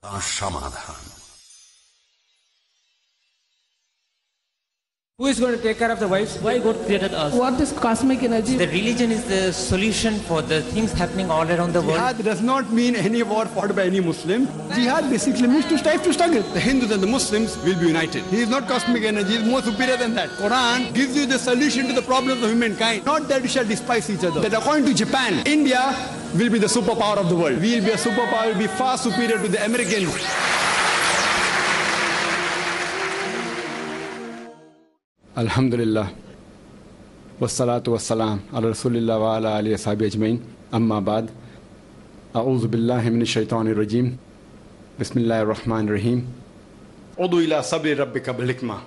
তার সমাধান। Who is going to take care of the wives? Why God created us? What is cosmic energy? The religion is the solution for the things happening all around the world. Jihad does not mean any war fought by any Muslim. Jihad basically means to strive to struggle. The Hindus and the Muslims will be united. He is not cosmic energy, he is more superior than that. Quran gives you the solution to the problems of humankind, not that we shall despise each other. That according to Japan, India will be the superpower of the world. We will be a superpower, will be far superior to the Americans. Alhamdulillah. Wassalatu wassalam ala rasulillah wa ala alihi wa sahbihi ajmain. Amma ba'd. A'udhu billahi minash shaitanir rajim. Bismillahir rahmanir rahim. Udu ila sabri rabbika bil hikma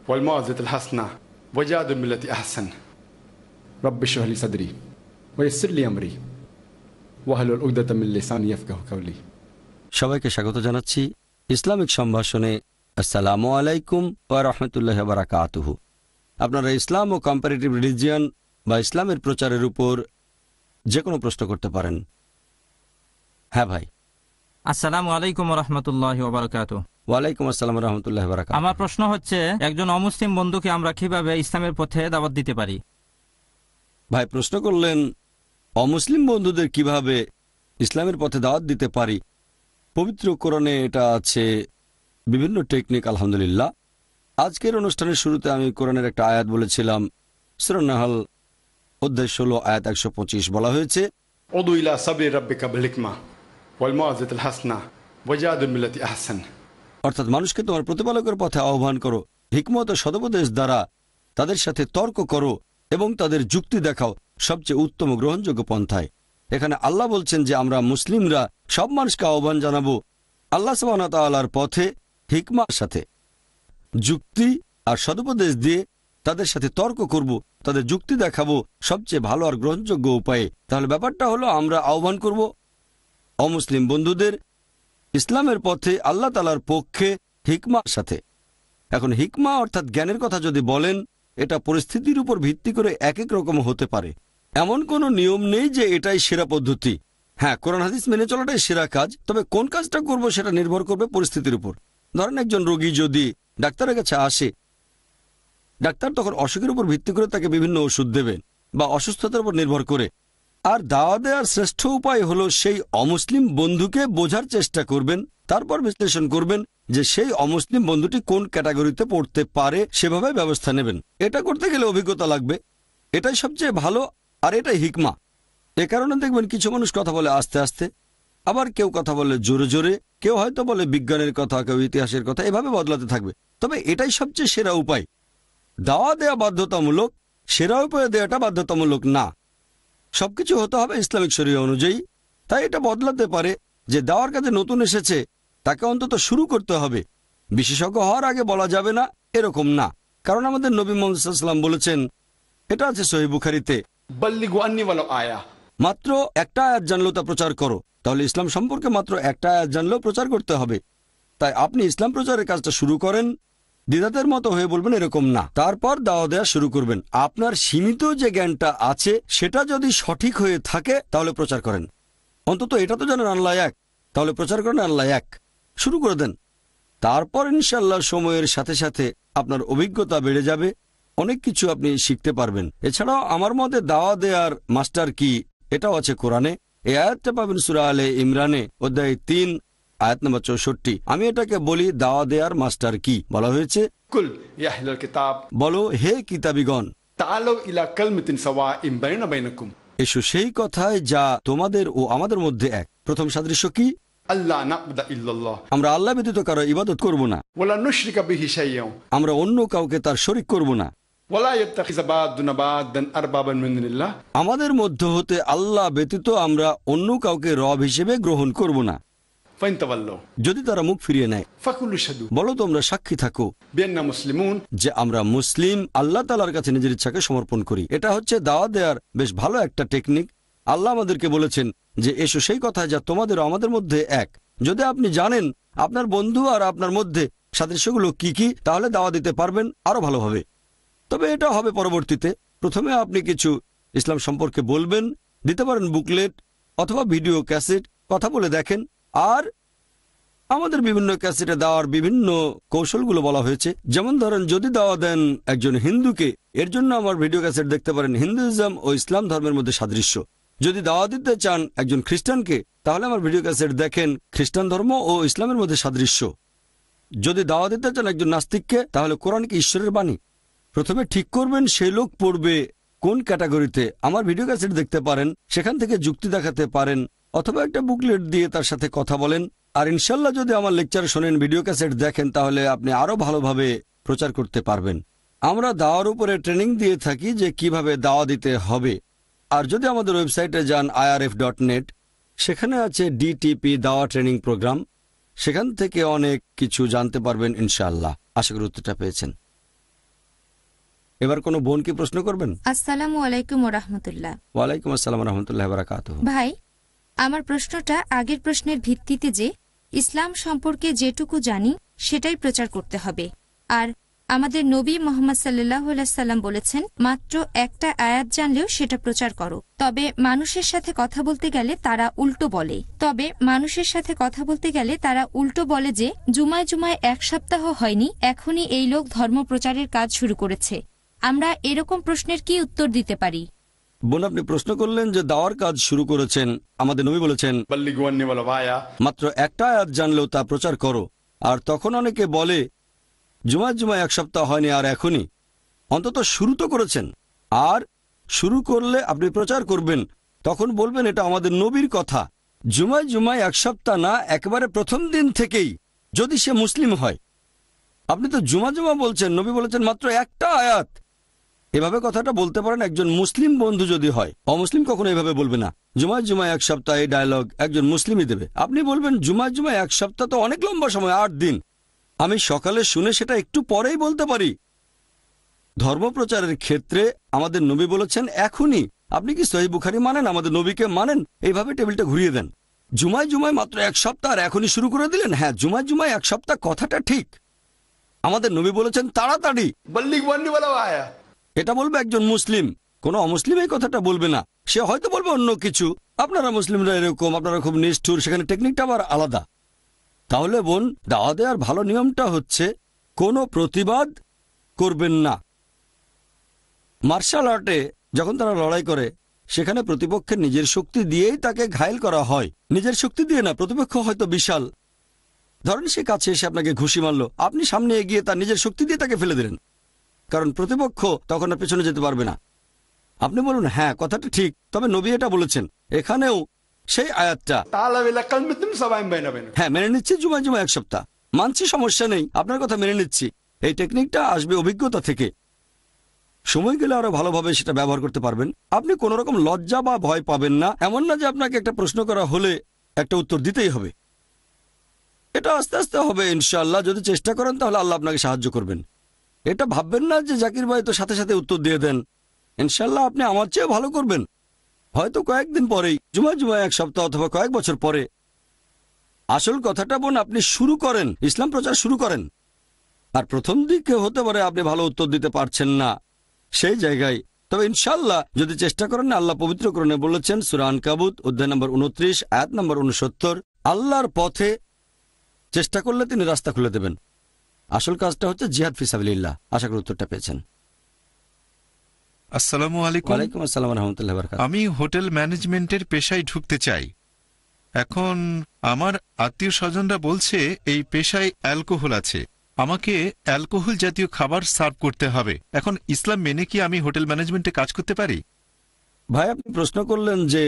wal mau'izatil hasana wajadil billati ahsan. Rabbi shrah li sadri wa yassir li amri wahlul 'uqdatam min lisani yafqahu qawli. সবাইকে স্বাগত জানাচ্ছি Islamic সম্ভাষণে। আসসালামু আলাইকুম ওয়া রাহমাতুল্লাহি ওয়া বারাকাতুহু। আপনারা ইসলাম ও কম্পারেটিভ রিলিজিয়ন বা ইসলামের প্রচারের উপর যে কোনো প্রশ্ন করতে পারেন। হ্যাঁ ভাই। আসসালামু আলাইকুম ওয়া রাহমাতুল্লাহি ওয়া বারাকাতুহু। ওয়ালাইকুম আসসালাম ওয়া রাহমাতুল্লাহি ওয়া বারাকাতুহু। আমার প্রশ্ন হচ্ছে, একজন অমুসলিম বন্ধুকে আমরা কিভাবে ইসলামের পথে দাওয়াত দিতে পারি? ভাই প্রশ্ন করলেন অমুসলিম বন্ধুদের কিভাবে ইসলামের পথে দাওয়াত দিতে পারি। পবিত্র কোরআনে এটা আছে, বিভিন্ন টেকনিক। আলহামদুলিল্লাহ, আজকের অনুষ্ঠানের শুরুতে আমি কোরআনের একটা আয়াত বলেছিলাম। সূরা নাহল অধ্যায় 16 আয়াত 125 বলা হয়েছে, উদু ইলা সাবরি রাব্বিকা বিল হিকমা ওয়াল মাউইজাতিল হাসানা ওয়াজাদিল বিল্লাতি আহসান। অর্থাৎ মানুষকে তোমার প্রতিপালকের পথে আহ্বান করো, হিকমত ও সদুপদেশ দ্বারা তাদের সাথে তর্ক করো এবং তাদের যুক্তি দেখাও সবচেয়ে উত্তম ও গ্রহণযোগ্য পন্থায়। এখানে আল্লাহ বলছেন যে আমরা মুসলিমরা সব মানুষকে আহ্বান জানাবো আল্লাহ সুবহানাহু ওয়া তাআলার পথে হিকমার সাথে, যুক্তি আর সদুপদেশ দিয়ে তাদের সাথে তর্ক করব, তাদের যুক্তি দেখাবো সবচেয়ে ভালো আর গ্রহণযোগ্য উপায়ে। তাহলে ব্যাপারটা হলো আমরা আহ্বান করব অমুসলিম বন্ধুদের ইসলামের পথে আল্লাহ তাআলার পক্ষে হিকমার সাথে। এখন হিকমা অর্থাৎ জ্ঞানের কথা যদি বলেন, এটা পরিস্থিতির উপর ভিত্তি করে এক এক রকম হতে পারে। এমন কোনো নিয়ম নেই যে এটাই সেরা পদ্ধতি। হ্যাঁ, কোরআন হাদিস মেনে চলাটাই সেরা কাজ, তবে কোন কাজটা করব সেটা নির্ভর করবে পরিস্থিতির উপর। ধরেন একজন রোগী যদি ডাক্তারের কাছে আসে, ডাক্তার তখন অসুখের উপর ভিত্তি করে তাকে বিভিন্ন ওষুধ দেবেন বা অসুস্থতার উপর নির্ভর করে। আর দাওয়া দেওয়ার শ্রেষ্ঠ উপায় হলো সেই অমুসলিম বন্ধুকে বোঝার চেষ্টা করবেন, তারপর বিশ্লেষণ করবেন যে সেই অমুসলিম বন্ধুটি কোন ক্যাটাগরিতে পড়তে পারে, সেভাবে ব্যবস্থা নেবেন। এটা করতে গেলে অভিজ্ঞতা লাগবে, এটাই সবচেয়ে ভালো আর এটাই হিকমা। এ কারণে দেখবেন কিছু মানুষ কথা বলে আস্তে আস্তে, আবার কেউ কথা বলে জোরে জোরে, কেউ হয়তো বলে বিজ্ঞানের কথা, কেউ ইতিহাসের কথা, এভাবে বদলাতে থাকবে। তবে এটাই সবচেয়ে সেরা উপায়। দাওয়া দেয়া বাধ্যতামূলক, সেরা উপায়ে দেওয়াটা বাধ্যতামূলক না। সবকিছু হতে হবে ইসলামিক শরীয়ত অনুযায়ী। তাই এটা বদলাতে পারে যে দাওয়ার কাজে নতুন এসেছে তাকে অন্তত শুরু করতে হবে, বিশেষজ্ঞ হওয়ার আগে বলা যাবে না, এরকম না। কারণ আমাদের নবী মুহাম্মদ সাল্লাল্লাহু আলাইহি ওয়াসাল্লাম বলেছেন, এটা আছে সহিহ বুখারীতে, বাল্লিগু আন্নী ওয়ালাউ আয়া। মাত্র একটা আয়াত জানলেও তা প্রচার করো। তাহলে ইসলাম সম্পর্কে মাত্র একটা আয়াত জানলেও প্রচার করতে হবে। তাই আপনি ইসলাম প্রচারের কাজটা শুরু করেন, দ্বিধাতের মতো হয়ে বলবেন এরকম না, তারপর দাওয়া দেওয়া শুরু করবেন। আপনার সীমিত যে জ্ঞানটা আছে সেটা যদি সঠিক হয়ে থাকে তাহলে প্রচার করেন। অন্তত এটা তো জানেন আল্লাহ এক, তাহলে প্রচার করেন আল্লাহ এক, শুরু করে দেন। তারপর ইনশাআল্লাহ সময়ের সাথে সাথে আপনার অভিজ্ঞতা বেড়ে যাবে, অনেক কিছু আপনি শিখতে পারবেন। এছাড়াও আমার মতে দাওয়া দেওয়ার মাস্টার কি, এটাও আছে কোরআনে। এই আয়াতটা পাবেন সূরা আলে ইমরানে অধ্যায় 3 আয়াত নম্বর 64। আমি এটাকে বলি দাওয়া দেওয়ার মাস্টার কি। বলা হয়েছে, কুল ইয়া আহলাল কিতাব, বলো হে কিতাবীগণ, তাআলাউ ইলা কালমাতিন সাওয়াইন বাইনা বাইনাকুম, এসো সেই কথায় যা তোমাদের ও আমাদের মধ্যে এক। প্রথম সাদৃশ্য কি? আল্লাহ না'বুদা ইল্লাল্লাহ, আমরা আল্লাহ ব্যতীত কারো ইবাদত করব না, ওয়ালা নুশরিকা বিহি শাইয়্যান, আমরা অন্য কাউকে তার শরীক করব না, ওয়ালা ইয়াত্তাখিযা বা'দুনা বা'দান আরবাবান মিন দুনিল্লাহ, আমাদের মধ্য হতে আল্লাহ ব্যতীত আমরা অন্য কাউকে রব হিসেবে গ্রহণ করব না। ফাইন তাওয়াল্লাউ, যদি তারা মুখ ফিরিয়ে নেয়, ফাকুলু শাদু, বলো তোমরা সাক্ষী থাকো বিআন্না মুসলিমুন, যে আমরা মুসলিম, আল্লাহ তাআলার কাছে নিজের ইচ্ছাকে সমর্পণ করি। এটা হচ্ছে দাওয়া দেওয়ার বেশ ভালো একটা টেকনিক। আল্লাহ আমাদেরকে বলেছেন যে এসো সেই কথা যা তোমাদের ও আমাদের মধ্যে এক। যদি আপনি জানেন আপনার বন্ধু আর আপনার মধ্যে সাদৃশ্যগুলো কি কি, তাহলে দাওয়া দিতে পারবেন আরো ভালোভাবে। তবে এটা হবে পরবর্তীতে। প্রথমে আপনি কিছু ইসলাম সম্পর্কে বলবেন, দিতে পারেন বুকলেট অথবা ভিডিও ক্যাসেট, কথা বলে দেখেন। আর আমাদের বিভিন্ন ক্যাসেটে দেওয়ার বিভিন্ন কৌশলগুলো বলা হয়েছে। যেমন ধরেন, যদি দাওয়া দেন একজন হিন্দুকে, এর জন্য আমার ভিডিও ক্যাসেট দেখতে পারেন হিন্দুইজম ও ইসলাম ধর্মের মধ্যে সাদৃশ্য। যদি দাওয়া দিতে চান একজন খ্রিস্টানকে, তাহলে আমার ভিডিও ক্যাসেট দেখেন খ্রিস্টান ধর্ম ও ইসলামের মধ্যে সাদৃশ্য। যদি দাওয়া দিতে চান একজন নাস্তিককে, তাহলে কোরআন কি ঈশ্বরের বাণী? প্রথমে ঠিক করবেন সেই লোক পড়বে কোন ক্যাটাগরিতে। আমার ভিডিও ক্যাসেট দেখতে পারেন, সেখান থেকে যুক্তি দেখাতে পারেন, অথবা একটা বুকলেট দিয়ে তার সাথে কথা বলেন। আর ইনশাল্লাহ যদি আমার লেকচার শোনেন, ভিডিও ক্যাসেট দেখেন, তাহলে আপনি আরো ভালোভাবে প্রচার করতে পারবেন। আমরা দাওয়ার উপরে ট্রেনিং দিয়ে থাকি যে কিভাবে দাওয়া দিতে হবে। আর যদি আমাদের ওয়েবসাইটে যান irf.net, সেখানে আছে ডিটিপি দাওয়া ট্রেনিং প্রোগ্রাম। সেখান থেকে অনেক কিছু জানতে পারবেন ইনশাআল্লাহ। আশা করি উত্তরটা পেয়েছেন। এবার কোনো বোন কি প্রশ্ন করবেন? আসসালামু আলাইকুম ওয়া রাহমাতুল্লাহ। ওয়ালাইকুম আসসালাম ওয়া রাহমাতুল্লাহি ওয়া বারাকাতুহু। ভাই, আমার প্রশ্নটা আগের প্রশ্নের ভিত্তিতে যে ইসলাম সম্পর্কে যেটুকু জানি সেটাই প্রচার করতে হবে। আর আমাদের নবী মুহাম্মদ সাল্লাল্লাহু আলাইহি সাল্লাম বলেছেন, মাত্র একটা আয়াত জানলেও সেটা প্রচার করো। তবে মানুষের সাথে কথা বলতে গেলে তারা উল্টো বলে যে জুমায় জুমায় এক সপ্তাহ হয়নি, এখনই এই লোক ধর্ম প্রচারের কাজ শুরু করেছে। আমরা এরকম প্রশ্নের কি উত্তর দিতে পারি? বোন, আপনি প্রশ্ন করলেন যে দাওয়ার কাজ শুরু করেছেন, আমাদের নবী বলেছেন মাত্র একটা আয়াত জানলেও তা প্রচার করো। আর তখন অনেকে বলে জুমায় জুমায় এক সপ্তাহ হয়নি আর এখনই। অন্তত শুরু তো করেছেন, আর শুরু করলে আপনি প্রচার করবেন, তখন বলবেন এটা আমাদের নবীর কথা। জুমায় জুমায় এক সপ্তাহ না, একেবারে প্রথম দিন থেকেই, যদি সে মুসলিম হয়। আপনি তো জুমা জুমা বলছেন, নবী বলেছেন মাত্র একটা আয়াত। এভাবে কথাটা বলতে পারেন একজন মুসলিম বন্ধু যদি হয়। অমুসলিম কখনো এভাবে বলবে না। জুমায় জুমায় এক সপ্তাহ, এই ডায়লগ একজন মুসলিমই দেবে। আপনি বলবেন জুমায় জুমায় এক সপ্তাহ তো অনেক লম্বা সময়, 8 দিন। আমি সকালে শুনে সেটা একটু পরেই বলতে পারি। ধর্মপ্রচারের ক্ষেত্রে আমাদের নবী বলেছেন এখনই। আপনি কি সহিহ বুখারী মানেন, আমাদের নবীকে মানেন? এইভাবে টেবিলটা ঘুরিয়ে দেন। জুমায় জুমায় মাত্র এক সপ্তাহ আর এখনই শুরু করে দিলেন। হ্যাঁ, জুমায় জুমায় এক সপ্তাহ কথাটা ঠিক। আমাদের নবী বলেছেন তাড়াতাড়ি। এটা বলবে একজন মুসলিম, কোনো অমুসলিম এই কথাটা বলবে না। সে হয়তো বলবে অন্য কিছু। আপনারা মুসলিমরা এরকম, আপনারা খুব নিষ্ঠুর, সেখানে টেকনিকটা আবার আলাদা। তাহলে বোন, দাওয়া দেওয়ার ভালো নিয়মটা হচ্ছে কোনো প্রতিবাদ করবেন না। মার্শাল আর্টে যখন তারা লড়াই করে, সেখানে প্রতিপক্ষের নিজের শক্তি দিয়েই তাকে ঘায়েল করা হয়, নিজের শক্তি দিয়ে না। প্রতিপক্ষ হয়তো বিশাল, ধরেন সে কাছে এসে আপনাকে ঘুষি মারল, আপনি সামনে এগিয়ে তার নিজের শক্তি দিয়ে তাকে ফেলে দিলেন, কারণ প্রতিপক্ষ তখন আর পেছনে যেতে পারবে না। আপনি বলুন হ্যাঁ কথাটা ঠিক, তবে নবী এটা বলেছেন। এখানেও সেই আয়াতটা হ্যাঁ মেনে নিচ্ছি, জুমায় জুমায় এক সপ্তাহ মানছি, সমস্যা নেই, আপনার কথা মেনে নিচ্ছি। এই টেকনিকটা আসবে অভিজ্ঞতা থেকে। সময় গেলে আরো ভালোভাবে সেটা ব্যবহার করতে পারবেন। আপনি কোনো রকম লজ্জা বা ভয় পাবেন না। এমন না যে আপনাকে একটা প্রশ্ন করা হলে একটা উত্তর দিতেই হবে। এটা আস্তে আস্তে হবে ইনশাআল্লাহ। যদি চেষ্টা করেন তাহলে আল্লাহ আপনাকে সাহায্য করবেন। এটা ভাববেন না যে জাকির ভাই তো সাথে সাথে উত্তর দিয়ে দেন। ইনশাআল্লাহ আপনি আমার চেয়ে ভালো করবেন, হয়তো কয়েকদিন পরেই, জুমায় জুমায় এক সপ্তাহ অথবা কয়েক বছর পরে। আসল কথাটা বোন, আপনি শুরু করেন, ইসলাম প্রচার শুরু করেন। আর প্রথম দিকে হতে পারে আপনি ভালো উত্তর দিতে পারছেন না সেই জায়গায়, তবে ইনশাআল্লাহ যদি চেষ্টা করেন না, আল্লাহ পবিত্র কোরআনে বলেছেন সূরা আনকাবুত অধ্যায় নম্বর 29 আয়াত নম্বর 69, আল্লাহর পথে চেষ্টা করলে তিনি রাস্তা খুলে দেবেন। আসল কাজটা হচ্ছে জিহাদ ফি সাবিলিল্লাহ। আশা করি উত্তরটা পেয়েছেন। আসসালামু আলাইকুম। ওয়ালাইকুম আসসালাম ওয়া রাহমাতুল্লাহি ওয়া বারাকাতুহু। আমি হোটেল ম্যানেজমেন্টের পেশায় ঢুকতে চাই। এখন আমার আত্মীয় স্বজনরা বলছে এই পেশায় অ্যালকোহল আছে, আমাকে অ্যালকোহল জাতীয় খাবার সার্ভ করতে হবে। এখন ইসলাম মেনে কি আমি হোটেল ম্যানেজমেন্টে কাজ করতে পারি? ভাই, আপনি প্রশ্ন করলেন যে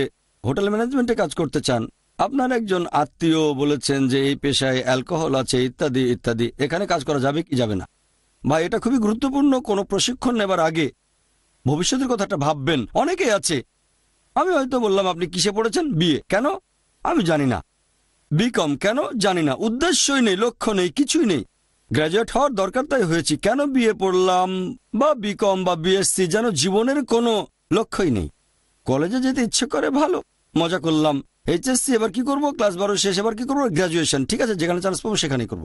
হোটেল ম্যানেজমেন্টে কাজ করতে চান, আপনার একজন আত্মীয় বলেছেন যে এই পেশায় অ্যালকোহল আছে ইত্যাদি ইত্যাদি, এখানে কাজ করা যাবে কি যাবে না? ভাই, এটা খুবই গুরুত্বপূর্ণ। কোনো প্রশিক্ষণ নেবার আগে ভবিষ্যতের কথাটা ভাববেন। অনেকেই আছে, আমি হয়তো বললাম আপনি কিসে পড়েছেন? বিএ। কেন? আমি জানি না। বিকম কেন? জানি না। উদ্দেশ্যই নেই, লক্ষ্য নেই, কিছুই নেই। গ্র্যাজুয়েট হওয়ার দরকার তাই হয়েছি, কেন বিএ পড়লাম বা বিকম বা বিএসসি, যেন জীবনের কোনো লক্ষ্যই নেই। কলেজে যেতে ইচ্ছে করে, ভালো, মজা করলাম। এইচএসসি, এবার কি করব? ক্লাস 12 শেষ, এবার কি করব? গ্র্যাজুয়েশন। ঠিক আছে, যেখানে চান্স পাবো সেখানেই করব।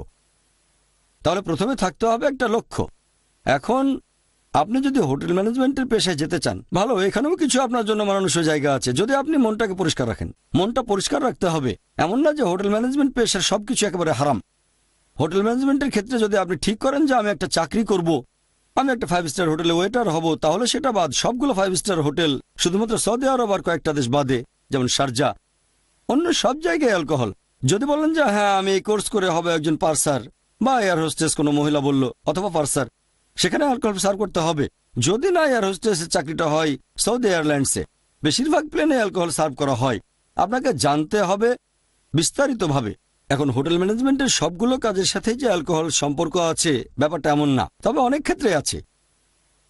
তাহলে প্রথমে থাকতে হবে একটা লক্ষ্য। এখন আপনি যদি হোটেল ম্যানেজমেন্টের পেশায় যেতে চান, ভালো, এখানেও কিছু আপনার জন্য মানুষের জায়গা আছে যদি আপনি মনটাকে পরিষ্কার রাখেন। মনটা পরিষ্কার রাখতে হবে, এমন না যে হোটেল ম্যানেজমেন্ট পেশার সবকিছু একেবারে হারাম। হোটেল ম্যানেজমেন্টের ক্ষেত্রে যদি আপনি ঠিক করেন যে আমি একটা চাকরি করব, আমি একটা 5 স্টার হোটেলে ওয়েটার হব, তাহলে সেটা বাদ। সবগুলো 5 স্টার হোটেল, শুধুমাত্র সৌদি আরব আর কয়েকটা দেশ বাদে, যেমন শারজা, অন্য সব জায়গায় অ্যালকোহল। যদি বলেন যে হ্যাঁ আমি এই কোর্স করে হবে একজন পার্সার বা এয়ার হোস্টেস, কোনো মহিলা বলল, অথবা পার্সার, সেখানে অ্যালকোহল সার্ভ করতে হবে। যদি না এয়ার হোস্টেসের চাকরিটা হয় সৌদি এয়ারলাইন্সে, বেশিরভাগ প্লেনে অ্যালকোহল সার্ভ করা হয়। আপনাকে জানতে হবে বিস্তারিতভাবে। এখন হোটেল ম্যানেজমেন্টের সবগুলো কাজের সাথে যে অ্যালকোহল সম্পর্ক আছে ব্যাপারটা এমন না, তবে অনেক ক্ষেত্রে আছে।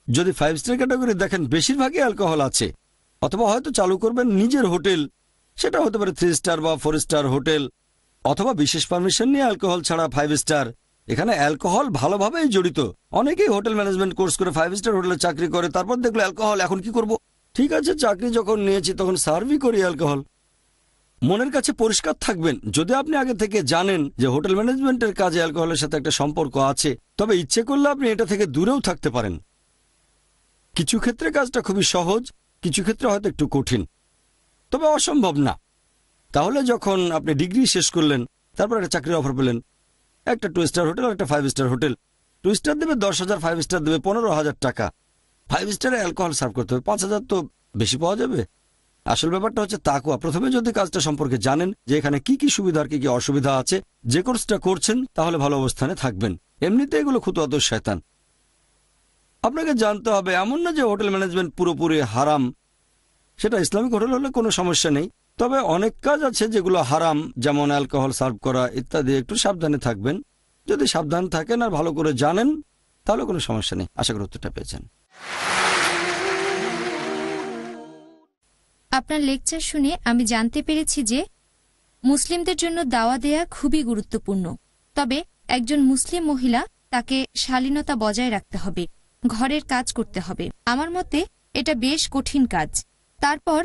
যদি 5 স্টার ক্যাটাগরি দেখেন বেশিরভাগই অ্যালকোহল আছে, অথবা হয়তো চালু করবেন নিজের হোটেল, সেটা হতে পারে 3 স্টার বা 4 স্টার হোটেল, অথবা বিশেষ পারমিশন নিয়ে অ্যালকোহল ছাড়া 5 স্টার। এখানে অ্যালকোহল ভালোভাবেই জড়িত। অনেকেই হোটেল ম্যানেজমেন্ট কোর্স করে 5 স্টার হোটেলে চাকরি করে, তারপর দেখলো অ্যালকোহল, এখন কি করব? ঠিক আছে, চাকরি যখন নিয়েছি তখন সার্ভই করি অ্যালকোহল। মনের কাছে পরিষ্কার থাকবেন। যদি আপনি আগে থেকে জানেন যে হোটেল ম্যানেজমেন্টের কাজে অ্যালকোহলের সাথে একটা সম্পর্ক আছে, তবে ইচ্ছে করলে আপনি এটা থেকে দূরেও থাকতে পারেন। কিছু ক্ষেত্রে কাজটা খুবই সহজ, কিছু ক্ষেত্রে হয়তো একটু কঠিন, তবে অসম্ভব না। তাহলে যখন আপনি ডিগ্রি শেষ করলেন, তারপর একটা চাকরির অফার পেলেন, একটা 2 স্টার হোটেল আর একটা 5 স্টার হোটেল। 2 স্টার দেবে 10,000, 5 স্টার দেবে 15,000 টাকা। 5 স্টারে অ্যালকোহল সার্ভ করতে হবে, 5,000 তো বেশি পাওয়া যাবে। আসল ব্যাপারটা হচ্ছে তাকওয়া। প্রথমে যদি কাজটা সম্পর্কে জানেন যে এখানে কি কি সুবিধা আর কি কি অসুবিধা আছে, যে কোর্সটা করছেন, তাহলে ভালো অবস্থানে থাকবেন। এমনিতে এগুলো খুতুয়াত শয়তান। আপনাকে জানতে হবে, এমন না যে হোটেল ম্যানেজমেন্ট পুরোপুরি হারাম। সেটা ইসলামিক হোটেল হলে কোনো সমস্যা নেই, তবে অনেক কাজ আছে যেগুলো হারাম, যেমন অ্যালকোহল সার্ভ করা ইত্যাদি। একটু সাবধানে থাকবেন। যদি সাবধান থাকেন আর ভালো করে জানেন, তাহলে কোনো সমস্যা নেই। আশা করি উত্তরটা পেয়েছেন। আপনার লেকচার শুনে আমি জানতে পেরেছি যে মুসলিমদের জন্য দাওয়া দেয়া খুবই গুরুত্বপূর্ণ। তবে একজন মুসলিম মহিলা, তাকে শালীনতা বজায় রাখতে হবে, ঘরের কাজ করতে হবে। আমার মতে এটা বেশ কঠিন কাজ। তারপর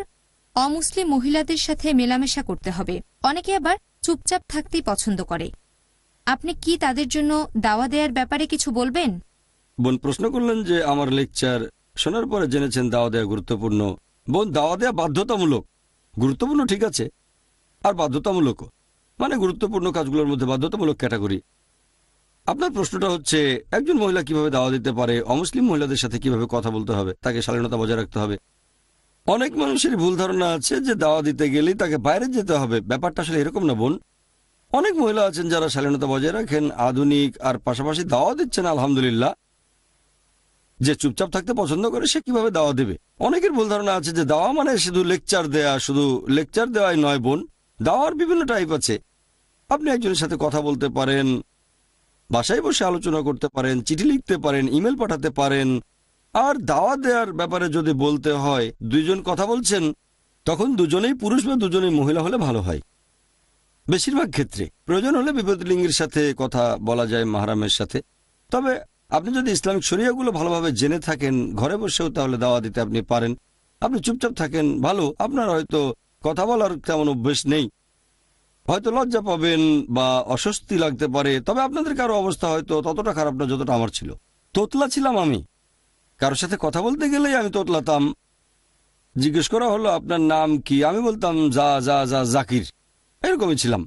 অমুসলিম মহিলাদের সাথে মেলামেশা করতে হবে। অনেকে আবার চুপচাপ থাকতেই পছন্দ করে। আপনি কি তাদের জন্য দাওয়া দেওয়ার ব্যাপারে কিছু বলবেন? বোন প্রশ্ন করলেন যে আমার লেকচার শোনার পরে জেনেছেন দাওয়া দেওয়া গুরুত্বপূর্ণ। বোন, দাওয়া দেওয়া বাধ্যতামূলক। গুরুত্বপূর্ণ ঠিক আছে, আর বাধ্যতামূলকও। মানে গুরুত্বপূর্ণ কাজগুলোর মধ্যে বাধ্যতামূলক ক্যাটাগরি। আপনার প্রশ্নটা হচ্ছে একজন মহিলা কিভাবে দাওয়া দিতে পারে, অমুসলিম মহিলাদের সাথে কিভাবে কথা বলতে হবে, তাকে শালীনতা বজায় রাখতে হবে। অনেক মানুষের ভুল ধারণা আছে যে দাওয়া দিতে গেলেই তাকে বাইরে যেতে হবে। ব্যাপারটা আসলে এরকম না বোন। অনেক মহিলা আছেন যারা শালীনতা বজায় রাখেন, আধুনিক, আর পাশাপাশি দাওয়া দিচ্ছেন আলহামদুলিল্লাহ। যে চুপচাপ থাকতে পছন্দ করে সে কিভাবে দাওয়া দেবে? অনেকের ভুল ধারণা আছে যে দাওয়া মানে শুধু লেকচার দেয়া। শুধু লেকচার দেওয়াই নয় বোন, দাওয়ার বিভিন্ন টাইপ আছে। আপনি একজনের সাথে কথা বলতে পারেন, বাসায় বসে আলোচনা করতে পারেন, চিঠি লিখতে পারেন, ইমেল পাঠাতে পারেন। আর দাওয়া দেওয়ার ব্যাপারে যদি বলতে হয়, দুইজন কথা বলছেন, তখন দুজনেই পুরুষ বা দুজনেই মহিলা হলে ভালো হয়। বেশিরভাগ ক্ষেত্রে প্রয়োজন হলে বিপরীত লিঙ্গের সাথে কথা বলা যায়, মাহরামের সাথে। তবে আপনি যদি ইসলামিক শরিয়াগুলো ভালোভাবে জেনে থাকেন, ঘরে বসেও তাহলে দাওয়া দিতে আপনি পারেন। আপনি চুপচাপ থাকেন, ভালো। আপনার হয়তো কথা বলার তেমন অভ্যেস নেই, হয়তো লজ্জা পাবেন বা অস্বস্তি লাগতে পারে। তবে আপনাদের কারো অবস্থা হয়তো ততটা খারাপ না যতটা আমার ছিল। তোতলা ছিলাম আমি, কারোর সাথে কথা বলতে গেলেই আমি তোতলাতাম। জিজ্ঞেস করা হলো আপনার নাম কি, আমি বলতাম যা যা যা জাকির, এরকমই ছিলাম।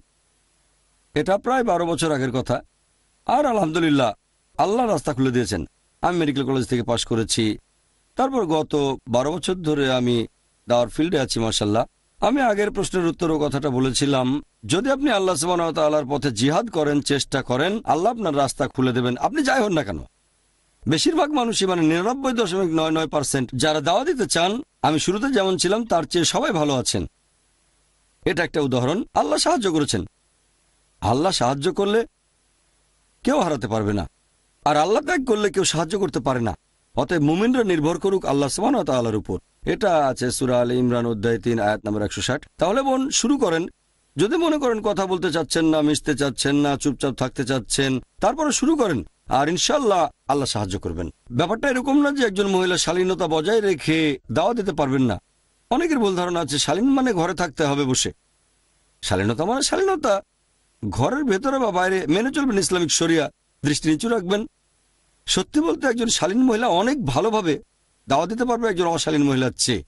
এটা প্রায় 12 বছর আগের কথা। আর আলহামদুলিল্লাহ আল্লাহ রাস্তা খুলে দিয়েছেন। আমি মেডিকেল কলেজ থেকে পাশ করেছি। তারপর গত 12 বছর ধরে আমি দাওয়ার ফিল্ডে আছি মাশাআল্লাহ। আমি আগের প্রশ্নের উত্তরও কথাটা বলেছিলাম, যদি আপনি আল্লাহ সুবহানাহু ওয়া তাআলার পথে জিহাদ করেন, চেষ্টা করেন, আল্লাহ আপনার রাস্তা খুলে দেবেন, আপনি যাই হন না কেন। বেশিরভাগ মানুষই, মানে 99.99% যারা দাওয়া দিতে চান, আমি শুরুতে যেমন ছিলাম তার চেয়ে সবাই ভালো আছেন। এটা একটা উদাহরণ। আল্লাহ সাহায্য করেছেন। আল্লাহ সাহায্য করলে কেউ হারাতে পারবে না, আর আল্লাহ ত্যাগ করলে কেউ সাহায্য করতে পারে না। অতএব মুমিনরা নির্ভর করুক আল্লাহ সুবহানাহু ওয়া তাআলার উপর। এটা আছে সূরা আলে ইমরান অধ্যায় 3 আয়াত নম্বর 160। তাহলে বোন শুরু করেন। যদি মনে করেন কথা বলতে চাচ্ছেন না, মিশতে চাচ্ছেন না, চুপচাপ থাকতে চাচ্ছেন, তারপরে শুরু করেন, আর ইনশাআল্লাহ আল্লাহ সাহায্য করবেন। ব্যাপারটা এরকম না যে একজন মহিলা শালীনতা বজায় রেখে দাওয়া দিতে পারবেন না। অনেকের ভুল ধারণা আছে শালীন মানে ঘরে থাকতে হবে বসে। শালীনতা মানে শালীনতা, ঘরের ভেতরে বা বাইরে মেনে চলবেন ইসলামিক শরিয়া, দৃষ্টি নিচু রাখবেন, সত্যি বলতে একজন শালীন মহিলা অনেক ভালোভাবে দাওয়াত দিতে পারবে একজন অশালীন মহিলার চেয়ে।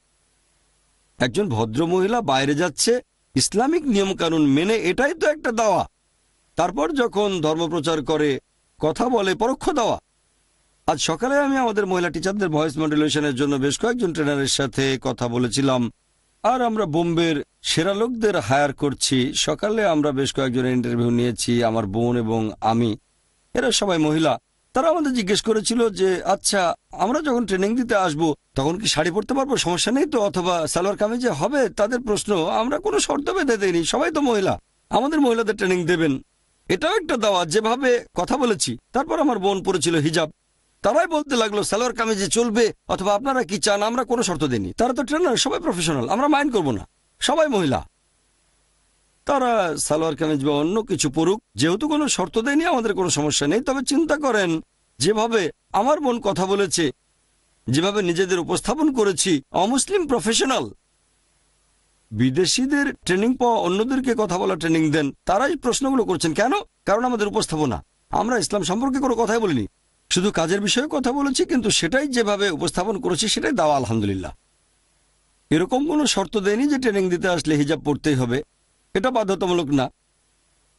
একজন ভদ্র মহিলা বাইরে যাচ্ছে ইসলামিক নিয়মকানুন মেনে, এটাই তো একটা দাওয়া। তারপর যখন ধর্মপ্রচার করে, কথা বলে, পরোক্ষ দাওয়া। আজ সকালে আমি আমাদের মহিলা টিচারদের ভয়েস মডুলেশনের জন্য বেশ কয়েকজন ট্রেনারের সাথে কথা বলেছিলাম, আর আমরা বোম্বের সেরা লোকদের হায়ার করছি। সকালে আমরা বেশ কয়েকজনের ইন্টারভিউ নিয়েছি, আমার বোন এবং আমি, এরা সবাই মহিলা। তারা আমাদের জিজ্ঞেস করেছিল যে আচ্ছা, আমরা যখন ট্রেনিং দিতে আসব তখন কি শাড়ি পরতে পারবো, সমস্যা নেই তো, অথবা সালোয়ার কামিজে হবে? তাদের প্রশ্ন। আমরা কোনো শর্ত বেঁধে দেইনি, সবাই তো মহিলা, আমাদের মহিলাদের ট্রেনিং দেবেন, এটাও একটা দাওয়াত। যেভাবে কথা বলেছি। তারপর আমার বোন পরেছিল হিজাব, তারাই বলতে লাগলো সালোয়ার কামিজে চলবে, অথবা আপনারা কি চান? আমরা কোনো শর্ত দিইনি, তারা তো ট্রেনার, সবাই প্রফেশনাল, আমরা মাইন্ড করব না, সবাই মহিলা, তারা সালোয়ার কামিজ বা অন্য কিছু পড়ুক, যেহেতু কোনো শর্ত দেয়নি আমাদের কোনো সমস্যা নেই। তবে চিন্তা করেন যেভাবে আমার বোন কথা বলেছে, যেভাবে নিজেদের উপস্থাপন করেছি, অমুসলিম প্রফেশনাল। বিদেশিদের ট্রেনিং পাওয়া অন্যদেরকে কথা বলা ট্রেনিং দেন, তারাই প্রশ্নগুলো করছেন। কেন? কারণ আমাদের উপস্থাপনা। আমরা ইসলাম সম্পর্কে কোনো কথাই বলিনি, শুধু কাজের বিষয়ে কথা বলেছি, কিন্তু সেটাই যেভাবে উপস্থাপন করেছি সেটাই দাওয়া, আলহামদুলিল্লাহ। এরকম কোনো শর্ত দেয়নি যে ট্রেনিং দিতে আসলে হিজাব পড়তেই হবে, এটা বাধ্যতামূলক না,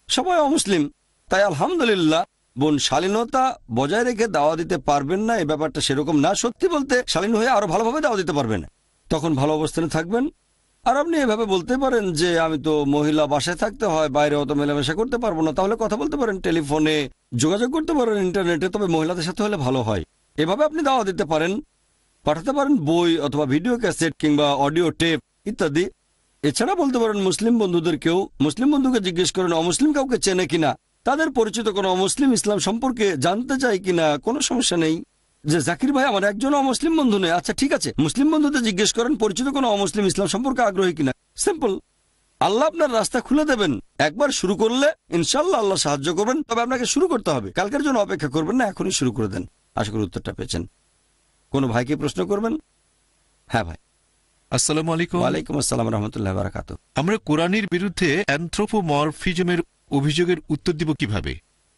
সবাই অমুসলিম। তাই আলহামদুলিল্লাহ বোন শালীনতা বজায় রেখে দাওয়া দিতে পারবেন না, এ ব্যাপারটা সেরকম না। সত্যি বলতে শালীন হয়ে আরো ভালোভাবে দাওয়া দিতে পারবেন, তখন ভালো অবস্থানে থাকবেন। আর আপনি এভাবে বলতে পারেন যে আমি তো মহিলা, বাসায় থাকতে হয়, বাইরে অত মেলামেশা করতে পারবো না, তাহলে কথা বলতে পারেন টেলিফোনে, যোগাযোগ করতে পারেন ইন্টারনেটে, তবে মহিলাদের সাথে হলে ভালো হয়। এভাবে আপনি দাওয়া দিতে পারেন, পাঠাতে পারেন বই অথবা ভিডিও ক্যাসেট কিংবা অডিও টেপ ইত্যাদি। এছাড়া বলতে পারেন মুসলিম বন্ধুদেরকেও, মুসলিম বন্ধুকে জিজ্ঞেস করেন অমুসলিম কাউকে চেনে কিনা, তাদের পরিচিত কোনো অমুসলিম ইসলাম সম্পর্কে জানতে চাই কিনা, কোনো সমস্যা নেই। যে জাকির ভাই আমার একজন অমুসলিম বন্ধু নেই, আচ্ছা ঠিক আছে, মুসলিম বন্ধুদের জিজ্ঞেস করেন পরিচিত কোনো অমুসলিম ইসলাম সম্পর্কে আগ্রহী কিনা। সিম্পল। আল্লাহ আপনার রাস্তা খুলে দেবেন। একবার শুরু করলে ইনশাল্লাহ আল্লাহ সাহায্য করবেন, তবে আপনাকে শুরু করতে হবে, কালকের জন্য অপেক্ষা করবেন না, এখনই শুরু করে দেন। আশা করি উত্তরটা পেয়েছেন। কোনো ভাইকে প্রশ্ন করবেন? হ্যাঁ ভাই। আসসালামু আলাইকুম। ওয়ালাইকুম আসসালাম রাহমাতুল্লাহি ওয়া বারাকাতুহু। আমরা কোরআনের বিরুদ্ধে অ্যানথ্রোপোমরফিজমের অভিযোগের উত্তর দিব কিভাবে?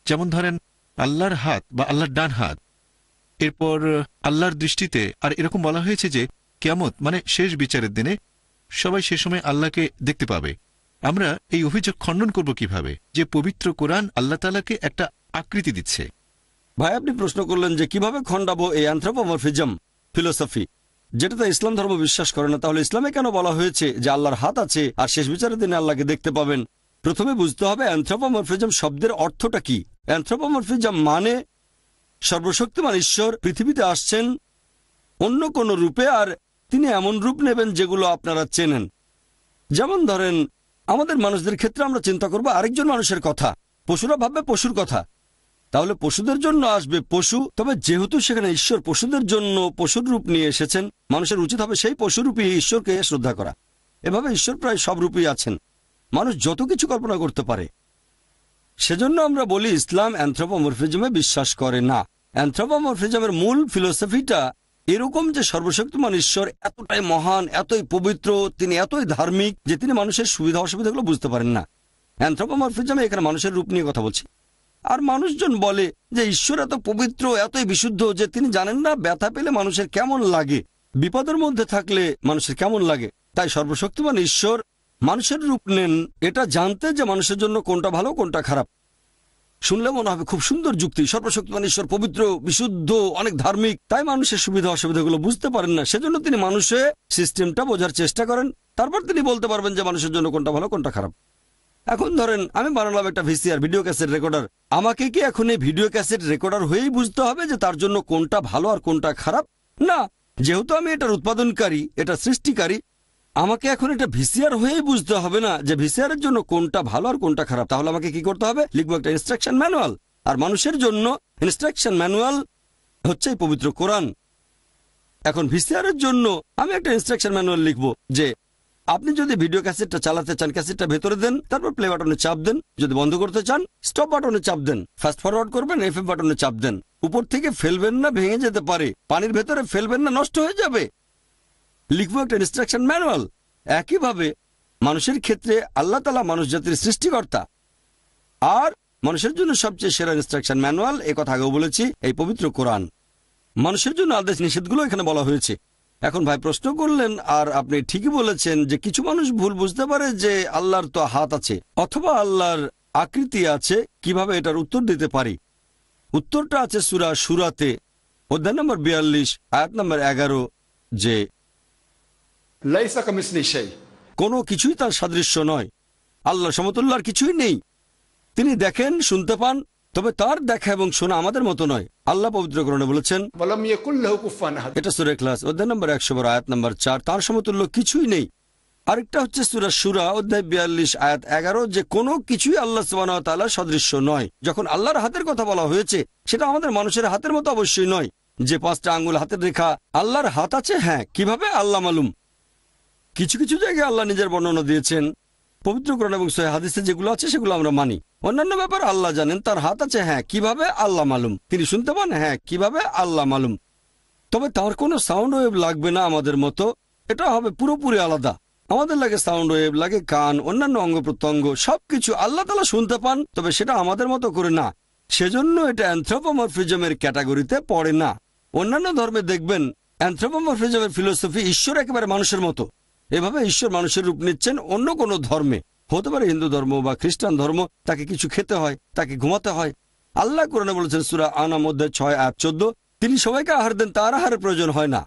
যেমন ধরেন আল্লাহর হাত বা আল্লাহর ডান হাত, এরপর আল্লাহর দৃষ্টিতে, আর এরকম বলা হয়েছে যে কিয়ামত মানে শেষ বিচারের দিনে সবাই সে সময় আল্লাহকে দেখতে পাবে। আমরা এই অভিযোগ খণ্ডন করব কিভাবে যে পবিত্র কোরআন আল্লাহ তাআলাকে একটা আকৃতি দিচ্ছে? ভাই আপনি প্রশ্ন করলেন যে কিভাবে খণ্ডাবো এই অ্যানথ্রোপোমরফিজম ফিলোসফি, যেটাতে ইসলাম ধর্ম বিশ্বাস করে না। তাহলে ইসলামে কেন বলা হয়েছে যে আল্লাহর হাত আছে আর শেষ বিচারের দিনে আল্লাহকে দেখতে পাবেন? প্রথমে বুঝতে হবে অ্যানথ্রোপোমরফিজম শব্দের অর্থটা কি। অ্যানথ্রোপোমরফিজম মানে সর্বশক্তিমান ঈশ্বর পৃথিবীতে আসছেন অন্য কোন রূপে, আর তিনি এমন রূপ নেবেন যেগুলো আপনারা চেনেন। যেমন ধরেন আমাদের মানুষদের ক্ষেত্রে আমরা চিন্তা করব আরেকজন মানুষের কথা, পশুরা ভাববে পশুর কথা, তাহলে পশুদের জন্য আসবে পশু। তবে যেহেতু সেখানে ঈশ্বর পশুদের জন্য পশুর রূপ নিয়ে এসেছেন, মানুষের উচিত হবে সেই পশুরূপী ঈশ্বরকে শ্রদ্ধা করা। এভাবে ঈশ্বর প্রায় সব রূপেই আছেন, মানুষ যত কিছু কল্পনা করতে পারে। সেজন্য আমরা বলি ইসলাম অ্যানথ্রোপোমরফিজমে বিশ্বাস করে না। অ্যানথ্রোপোমরফিজমের মূল ফিলোসফিটা এরকম যে সর্বশক্তিমান ঈশ্বর এতটাই মহান, এতই পবিত্র, তিনি এতই ধার্মিক যে তিনি মানুষের সুবিধা অসুবিধাগুলো বুঝতে পারেন না। অ্যানথ্রোপোমরফিজমে এখানে মানুষের রূপ নিয়ে কথা বলছি। আর মানুষজন বলে যে ঈশ্বর এত পবিত্র, এতই বিশুদ্ধ যে তিনি জানেন না ব্যথা পেলে মানুষের কেমন লাগে, বিপদের মধ্যে থাকলে মানুষের কেমন লাগে। তাই সর্বশক্তিমান ঈশ্বর মানুষের রূপ নেন এটা জানতে যে মানুষের জন্য কোনটা ভালো কোনটা খারাপ। শুনলে মনে হবে খুব সুন্দর যুক্তি, সর্বশক্তিমান ঈশ্বর পবিত্র, বিশুদ্ধ, অনেক ধার্মিক, তাই মানুষের সুবিধা অসুবিধাগুলো বুঝতে পারেন না। সেজন্য তিনি মানুষের সিস্টেমটা বোঝার চেষ্টা করেন, তারপর তিনি বলতে পারবেন যে মানুষের জন্য কোনটা ভালো কোনটা খারাপ। এখন ধরেন আমি বানালাম একটা ভিসিআর ভিডিও ক্যাসেট রেকর্ডার, আমাকে কি এখন এই ভিডিও ক্যাসেট রেকর্ডার হয়েই বুঝতে হবে যে তার জন্য কোনটা ভালো আর কোনটা খারাপ? না, যেহেতু আমি এটার উৎপাদনকারী, এটা সৃষ্টিকারী, আমাকে এখন এটা ভিসিআর হয়েই বুঝতে হবে না যে ভিসিআর এর জন্য কোনটা ভালো আর কোনটা খারাপ। তাহলে আমাকে কি করতে হবে? লিখবো একটা ইনস্ট্রাকশন ম্যানুয়াল, আর মানুষের জন্য ইনস্ট্রাকশন ম্যানুয়াল হচ্ছে এই পবিত্র কোরআন। এখন ভিসিআর এর জন্য আমি একটা ইনস্ট্রাকশন ম্যানুয়াল লিখবো যে আপনি যদি ভিডিও ক্যাসেটটা চালাতে চান, ক্যাসেটটা ভেতরে দেন, তারপর প্লে বাটনে চাপ দেন, যদি বন্ধ করতে চান স্টপ বাটনে চাপ দেন, ফাস্ট ফরওয়ার্ড করবেন এফএফ বাটনে চাপ দেন, উপর থেকে ফেলবেন না, ভেঙে যেতে পারে, পানির ভেতরে ফেলবেন না, নষ্ট হয়ে যাবে। লিখবো একটা ইনস্ট্রাকশন ম্যানুয়াল। একইভাবে মানুষের ক্ষেত্রে আল্লাহ তাআলা মানুষ জাতির সৃষ্টিকর্তা, আর মানুষের জন্য সবচেয়ে সেরা ইনস্ট্রাকশন ম্যানুয়াল, এ কথা আগেও বলেছি, এই পবিত্র কোরআন। মানুষের জন্য আদেশ নিষেধগুলো এখানে বলা হয়েছে। এখন ভাই প্রশ্ন করলেন, আর আপনি ঠিকই বলেছেন যে কিছু মানুষ ভুল বুঝতে পারে যে আল্লাহর তো হাত আছে অথবা আল্লাহর আকৃতি আছে, কিভাবে এটার উত্তর দিতে পারি। উত্তরটা আছে সূরা শুরাতে অধ্যায় নম্বর 42 আয়াত নম্বর 11, যে লাইসা কামিসলি শাই, কোনো কিছুই তার সাদৃশ্য নয়। আল্লাহর সমতুল্য আর কিছুই নেই। তিনি দেখেন, শুনতে পান, তবে তার দেখা এবং শোনা আমাদের মতো নয়। আল্লাহ পবিত্র কোরআনে বলেছেন, ওয়ালাম ইয়াকুল লাহু কুফুয়ান আহাদ। এটা সূরা ইখলাস অধ্যায় নম্বর 112 আয়াত নম্বর 4, তার সমতুল্য কিছুই নেই। আরেকটা হচ্ছে সূরা শুরা অধ্যায় 42 আয়াত 11, যে কোনো কিছুই আল্লাহ সুবহানাহু ওয়া তাআলার সদৃশ্য নয়। যখন আল্লাহর হাতের কথা বলা হয়েছে, সেটা আমাদের মানুষের হাতের মতো অবশ্যই নয়। যে 5টা আঙ্গুল হাতের রেখা, আল্লাহর হাত আছে, হ্যাঁ, কিভাবে আল্লাহ মালুম। কিছু কিছু জায়গায় আল্লাহ নিজের বর্ণনা দিয়েছেন পবিত্র কোরআন এবং সহিহ হাদিসে, যেগুলো আছে সেগুলো আমরা মানি। অন্যান্য ব্যাপার আল্লাহ জানেন, তার হাত আছে, হ্যাঁ, কিভাবে আল্লাহ মালুম। তিনি শুনতে পান, হ্যাঁ, কিভাবে আল্লাহ মালুম। তবে তার কোনো সাউন্ড ওয়েভ লাগবে না আমাদের মতো, এটা হবে পুরোপুরি আলাদা। আমাদের লাগে সাউন্ড ওয়েভ, লাগে কান, অন্যান্য অঙ্গ প্রত্যঙ্গ, সবকিছু আল্লাহ তাআলা শুনতে পান, তবে সেটা আমাদের মতো করে না। সেজন্য এটা অ্যানথ্রোপোমরফিজমের ক্যাটাগরিতে পড়ে না। অন্যান্য ধর্মে দেখবেন অ্যানথ্রোপোমরফিজমের ফিলোসফি, ঈশ্বর একেবারে মানুষের মতো। এভাবে ঈশ্বর মানুষের রূপ নিচ্ছেন অন্য কোনো ধর্মে, হতে পারে হিন্দু ধর্ম বা খ্রিস্টান ধর্ম। তাকে কিছু খেতে হয়, তাকে ঘুমাতে হয়। আল্লাহ কোরআনে বলেছেন সূরা আনাম অধ্যায় 6 আয়াত 14, তিনি সবাইকে আহার দেন, তার আহারের প্রয়োজন হয় না।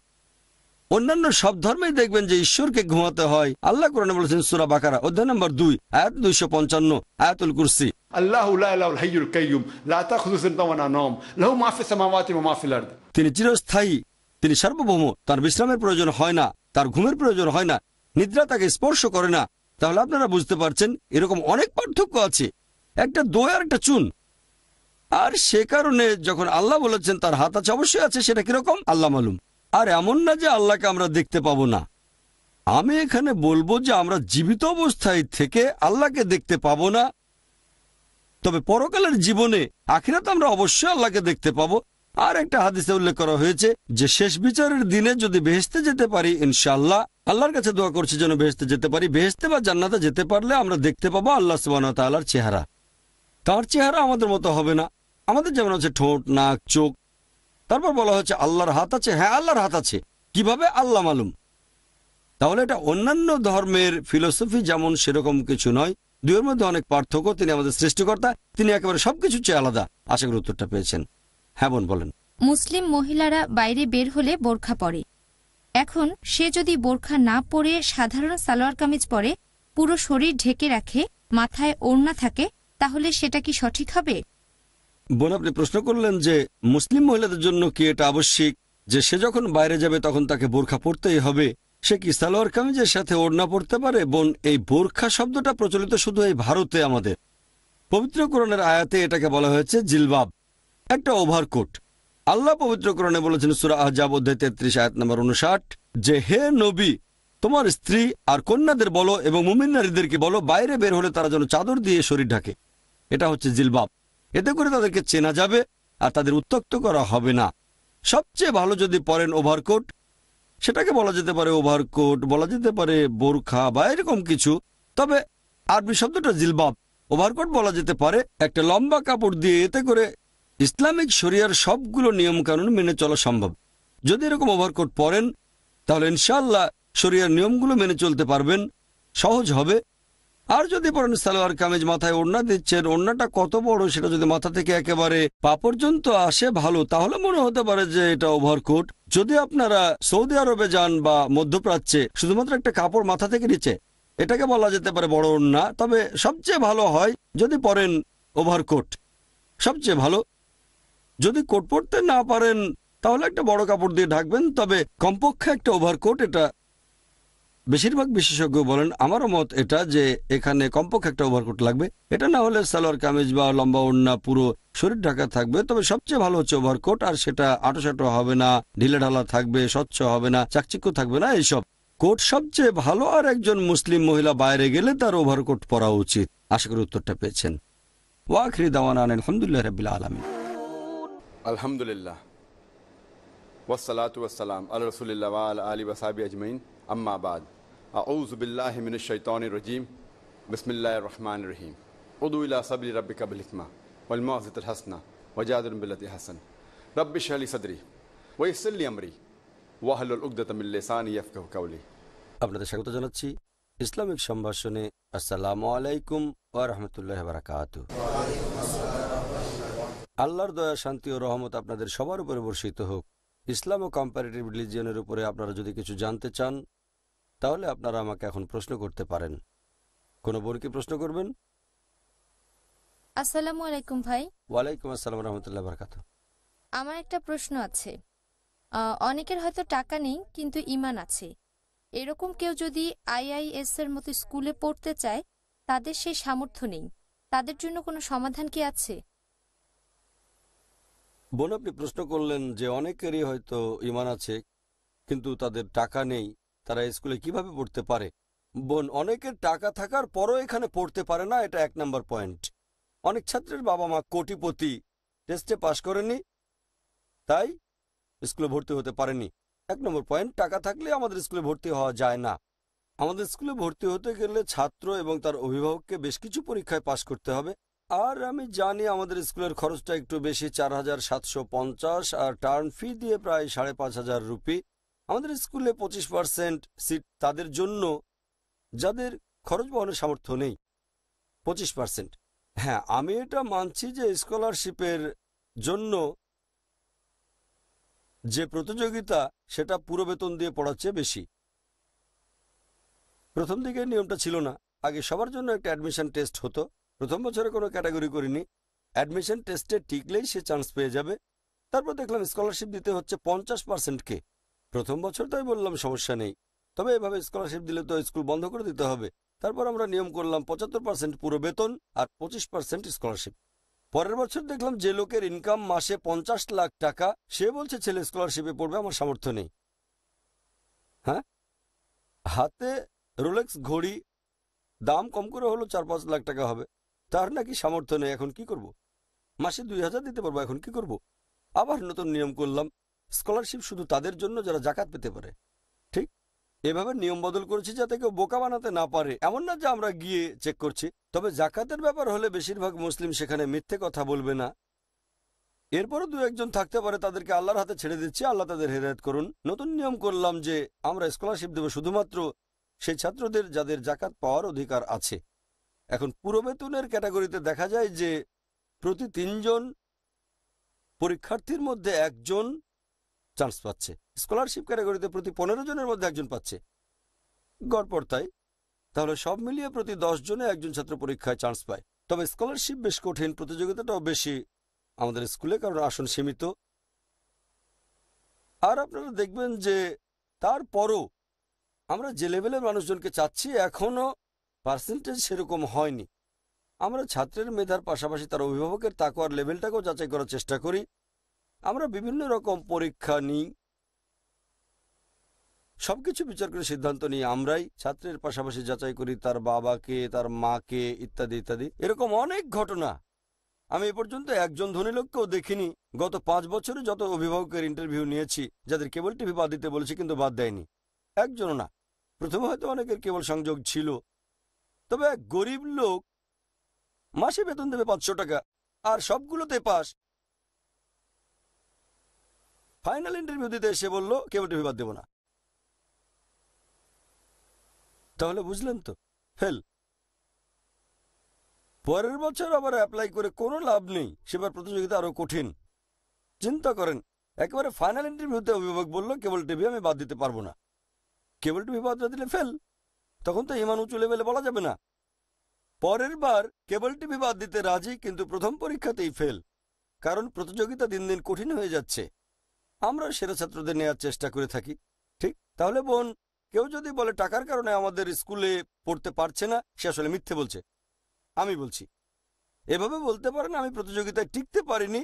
অন্যান্য সব ধর্মেই দেখবেন যে ঈশ্বরকে ঘুমাতে হয়। আল্লাহ কোরআনে বলেছেন সূরা বাকারা অধ্যায় নম্বর 2 আয়াত 255, আয়াতুল কুরসি, আল্লাহু লা ইলাহা হাইয়ুল কাইয়্যুম লা তাখুযুহু সিনতাতুন ওয়া লা নাওম লাহু মা ফিস সামাওয়াতি ওয়া মা ফিল আরদ। তিনি চিরস্থায়ী, তিনি সার্বভৌম, তার বিশ্রামের প্রয়োজন হয় না, তার ঘুমের প্রয়োজন হয় না, নিদ্রা তাকে স্পর্শ করে না। তাহলে আপনারা বুঝতে পারছেন এরকম অনেক পার্থক্য আছে, একটা দই আর একটা চুন। আর সে কারণে যখন আল্লাহ বলেছেন তার হাত আছে, অবশ্যই আছে, সেটা কিরকম আল্লাহ মালুম। আর এমন না যে আল্লাহকে আমরা দেখতে পাবো না। আমি এখানে বলবো যে আমরা জীবিত অবস্থায় থেকে আল্লাহকে দেখতে পাবো না, তবে পরকালের জীবনে আখিরাতে আমরা অবশ্যই আল্লাহকে দেখতে পাবো। আর একটা হাদিসে উল্লেখ করা হয়েছে যে শেষ বিচারের দিনে যদি বেহেশতে যেতে পারি, ইনশাআল্লাহ, আল্লাহর কাছে দোয়া করছি যেন বেহেশতে যেতে পারি, বেহেশতে বা জান্নাতে যেতে পারলে আমরা দেখতে পাবো আল্লাহ সুবহানাহু ওয়া তাআলার চেহারা। তার চেহারা আমাদের মতো হবে না। আমাদের যেমন আছে ঠোঁট, নাক, চোখ। তারপর বলা হচ্ছে আল্লাহর হাত আছে, হ্যাঁ, আল্লাহর হাত আছে, কিভাবে আল্লাহ মালুম। তাহলে এটা অন্যান্য ধর্মের ফিলোসফি যেমন সেরকম কিছু নয়। দুইয়ের মধ্যে অনেক পার্থক্য। তিনি আমাদের সৃষ্টিকর্তা, তিনি একেবারে সবকিছু চেয়ে আলাদা। আশা করি উত্তরটা পেয়েছেন। হ্যাঁ বোন বলেন। মুসলিম মহিলারা বাইরে বের হলে বোরখা পরে। এখন সে যদি বোরখা না পরে সাধারণ সালোয়ার কামিজ পরে, পুরো শরীর ঢেকে রাখে, মাথায় ওড়না থাকে, তাহলে সেটা কি সঠিক হবে? বোন, আপনি প্রশ্ন করলেন যে মুসলিম মহিলাদের জন্য কি এটা আবশ্যিক যে সে যখন বাইরে যাবে তখন তাকে বোরখা পরতেই হবে? সে কি সালোয়ার কামিজের সাথে ওড়না পরতে পারে? বোন, এই বোরখা শব্দটা প্রচলিত শুধু এই ভারতে। আমাদের পবিত্র কোরআনের আয়াতে এটাকে বলা হয়েছে জিলবাব, একটা ওভারকোট। আল্লাহ পবিত্র কোরআনে বলেছেন সূরা আহজাব অধ্যায় 33 আয়াত নম্বর 59, যে হে নবী, তোমার স্ত্রী আর কন্যাদের বলো এবং মুমিন নারীদেরকে বলো বাইরে বের হলে তারা যেন চাদর দিয়ে শরীর ঢাকে। এটা হচ্ছে জিলবাব। এতে করে তাদেরকে চেনা যাবে আর তাদের উত্ত্যক্ত করা হবে না। সবচেয়ে ভালো যদি পরেন ওভারকোট, সেটাকে বলা যেতে পারে ওভারকোট, বলা যেতে পারে বোরখা বা এরকম কিছু। তবে আরবি শব্দটা জিলবাব। ওভারকোট বলা যেতে পারে একটা লম্বা কাপড় দিয়ে। এতে করে ইসলামিক শরিয়ার সবগুলো নিয়মকানুন মেনে চলা সম্ভব। যদি এরকম ওভারকোট পরেন তাহলে ইনশাআল্লাহ শরিয়ার নিয়মগুলো মেনে চলতে পারবেন, সহজ হবে। আর যদি পরেন সালোয়ার কামিজ, মাথায় ওড়না দিচ্ছেন, ওড়নাটা কত বড় সেটা যদি মাথা থেকে একেবারে পা পর্যন্ত আসে ভালো, তাহলে মনে হতে পারে যে এটা ওভারকোট। যদি আপনারা সৌদি আরবে যান বা মধ্যপ্রাচ্যে, শুধুমাত্র একটা কাপড় মাথা থেকে নিচে, এটাকে বলা যেতে পারে বড় ওড়না। তবে সবচেয়ে ভালো হয় যদি পরেন ওভারকোট, সবচেয়ে ভালো। যদি কোট পরতে না পারেন তাহলে একটা বড় কাপড় দিয়ে ঢাকবেন, তবে কমপক্ষে একটা ওভারকোট। এটা বেশিরভাগ বিশেষজ্ঞ বলেন, আমারও মত এটা, যে এখানে কমপক্ষে একটা ওভারকোট লাগবে। এটা না হলে সালোয়ার কামিজ বা লম্বা ওড়না পুরো শরীর ঢাকা থাকবে। তবে সবচেয়ে ভালো হচ্ছে ওভারকোট। আর সেটা আঁটোসাঁটো হবে না, ঢিলে ঢালা থাকবে, স্বচ্ছ হবে না, চাকচিক্য থাকবে না, এইসব। কোট সবচেয়ে ভালো। আর একজন মুসলিম মহিলা বাইরে গেলে তার ওভারকোট পরা উচিত। আশা করি উত্তরটা পেয়েছেন। ওয়াখিরি দাওয়ানা আলহামদুলিল্লাহ রাব্বিল আলামিন। আলহামদুলিল্লাহ ওয়াসসালাতু ওয়াসসালাম আলা রাসূলিল্লাহ ওয়া আলা আলিহি ওয়া সাহবিহি আজমাইন, আম্মা বাদ। আউযু বিল্লাহি মিনাশ শাইতানির রাজীম, বিসমিল্লাহির রহমানির রহিম। উদু ইলা সাবিলি রাব্বিকা বিল হিকমা والموعظة الحسنة وجادل بالتي حسن رب اشرح لي صدري ويسر لي أمري واحلل عقدة من لساني يفقهوا قولي। আপনাদের স্বাগত জানাচ্ছি ইসলামিক সম্ভাষণে। আসসালামু আলাইকুম ওয়া রাহমাতুল্লাহি ওয়া বারাকাতুহু। আল্লাহর দয়া, শান্তি ও রহমত আপনাদের সবার উপরে বর্ষিত হোক। ইসলাম ও কম্পারেটিভ রিলিজিয়নের উপরে আপনারা যদি কিছু জানতে চান তাহলে আপনারা আমাকে এখন প্রশ্ন করতে পারেন। কোনো বোন কি প্রশ্ন করবেন? আসসালামু আলাইকুম ভাই। ওয়ালাইকুম আসসালাম রহমতুল্লাহ বারাকাতুহু। আমার একটা প্রশ্ন আছে। অনেকের হয়তো টাকা নেই কিন্তু ঈমান আছে, এরকম কেউ যদি আইআইএস এর মতো স্কুলে পড়তে চায়, তাদের সেই সামর্থ্য নেই, তাদের জন্য কোনো সমাধান কি আছে? বোন, আপনি প্রশ্ন করলেন যে অনেকেরই হয়তো ঈমান আছে কিন্তু তাদের টাকা নেই, তারা স্কুলে কিভাবে পড়তে পারে। বোন, অনেকের টাকা থাকার পরও এখানে পড়তে পারে না, এটা 1 নম্বর পয়েন্ট। অনেক ছাত্রের বাবা মা কোটিপতি, টেস্টে পাশ করেনি, তাই স্কুলে ভর্তি হতে পারেনি। 1 নম্বর পয়েন্ট, টাকা থাকলে আমাদের স্কুলে ভর্তি হওয়া যায় না। আমাদের স্কুলে ভর্তি হতে গেলে ছাত্র এবং তার অভিভাবককে বেশ কিছু পরীক্ষায় পাশ করতে হবে। আর আমি জানি আমাদের স্কুলের খরচটা একটু বেশি, 4,750, আর টার্ম ফি দিয়ে প্রায় 5,500 রুপি। আমাদের স্কুলে 25% সিট তাদের জন্য যাদের খরচ বহনের সামর্থ্য নেই। 25%। হ্যাঁ, আমি এটা মানছি যে স্কলারশিপের জন্য যে প্রতিযোগিতা সেটা পুরো বেতন দিয়ে পড়ার চেয়ে বেশি। প্রথম দিকে নিয়মটা ছিল না, আগে সবার জন্য একটা অ্যাডমিশন টেস্ট হতো। প্রথম বছরে কোনো ক্যাটাগরি করিনি, অ্যাডমিশন টেস্টে টিকলেই সে চান্স পেয়ে যাবে। তারপর দেখলাম স্কলারশিপ দিতে হচ্ছে 50%কে। প্রথম বছর তাই বললাম সমস্যা নেই, তবে এভাবে স্কলারশিপ দিলে তো স্কুল বন্ধ করে দিতে হবে। তারপর আমরা নিয়ম করলাম 75% পুরো বেতন আর 25% স্কলারশিপ। পরের বছর দেখলাম যে লোকের ইনকাম মাসে 50 লাখ টাকা, সে বলছে ছেলে স্কলারশিপে পড়বে, আমার সামর্থ্য নেই। হ্যাঁ, হাতে রোলেক্স ঘড়ি, দাম কম করে হলো 4-5 লাখ টাকা হবে, তার নাকি সামর্থ্য নেই। এখন কি করব? মাসে 2,000 দিতে পারবো, এখন কি করব? আবার নতুন নিয়ম করলাম, স্কলারশিপ শুধু তাদের জন্য যারা জাকাত পেতে পারে। ঠিক এভাবে নিয়ম বদল করেছি যাতে কেউ বোকা বানাতে না পারে। এমন না যে আমরা গিয়ে চেক করছি, তবে জাকাতের ব্যাপার হলে বেশিরভাগ মুসলিম সেখানে মিথ্যে কথা বলবে না। এরপরও 2-1 থাকতে পারে, তাদেরকে আল্লাহর হাতে ছেড়ে দিচ্ছি, আল্লাহ তাদের হেদায়েত করুন। নতুন নিয়ম করলাম যে আমরা স্কলারশিপ দেব শুধুমাত্র সেই ছাত্রদের যাদের জাকাত পাওয়ার অধিকার আছে। এখন পুরো বেতনের ক্যাটাগরিতে দেখা যায় যে প্রতি 3 জন পরীক্ষার্থীর মধ্যে 1 জন চান্স পাচ্ছে। স্কলারশিপ ক্যাটাগরিতে প্রতি 15 জনের মধ্যে 1 জন পাচ্ছে, গড়পড় তাই। তাহলে সব মিলিয়ে প্রতি 10 জনে 1 জন ছাত্র পরীক্ষায় চান্স পায়। তবে স্কলারশিপ বেশ কঠিন, প্রতিযোগিতাটাও বেশি আমাদের স্কুলে, কারণ আসন সীমিত। আর আপনারা দেখবেন যে তারপরও আমরা যে লেভেলের মানুষজনকে চাচ্ছি এখনো পার্সেন্টেজ সেরকম হয়নি। আমরা ছাত্রের মেধার পাশাপাশি তার অভিভাবকের তাকওয়ার লেভেলটাকেও যাচাই করার চেষ্টা করি। আমরা বিভিন্ন রকম পরীক্ষা নিই, সবকিছু বিচার করে সিদ্ধান্ত নিই আমরাই। ছাত্রের পাশাপাশি যাচাই করি তার বাবাকে, তার মাকে, ইত্যাদি ইত্যাদি। এরকম অনেক ঘটনা। আমি এ পর্যন্ত 1 জন ধনী লোককেও দেখিনি। গত 5 বছরে যত অভিভাবকের ইন্টারভিউ নিয়েছি, যাদের কেবল টিভি বাদ দিতে বলেছি কিন্তু বাদ দেয়নি, 1 জনও না। প্রথমে হয়তো অনেকের কেবল সংযোগ ছিল, তবে এক গরিব লোক মাসে বেতন দেবে 500 টাকা আর সবগুলোতে পাস। ফাইনাল ইন্টারভিউ দিতে এসে বলল কেবল টিভি বাদ দেব না। তাহলে বুঝলেন তো, ফেল। পরের বছর আবার অ্যাপ্লাই করে কোনো লাভ নেই, সেবার প্রতিযোগিতা আরো কঠিন। চিন্তা করেন, একেবারে ফাইনাল ইন্টারভিউতে অভিভাবক বলল কেবল টিভি আমি বাদ দিতে পারবো না। কেবল টিভি বাদ না দিলে ফেল, তখন তো ইমান উঁচু লেভেলে বলা যাবে না। পরের বার কেবল টিভি বাদ দিতে রাজি, কিন্তু প্রথম পরীক্ষাতেই ফেল, কারণ প্রতিযোগিতা দিন দিন কঠিন হয়ে যাচ্ছে। আমরা সেরা ছাত্রদের নেওয়ার চেষ্টা করে থাকি। ঠিক তাহলে বোন, কেউ যদি বলে টাকার কারণে আমাদের স্কুলে পড়তে পারছে না, সে আসলে মিথ্যে বলছে। আমি বলছি, এভাবে বলতে পারেন আমি প্রতিযোগিতায় টিকতে পারিনি।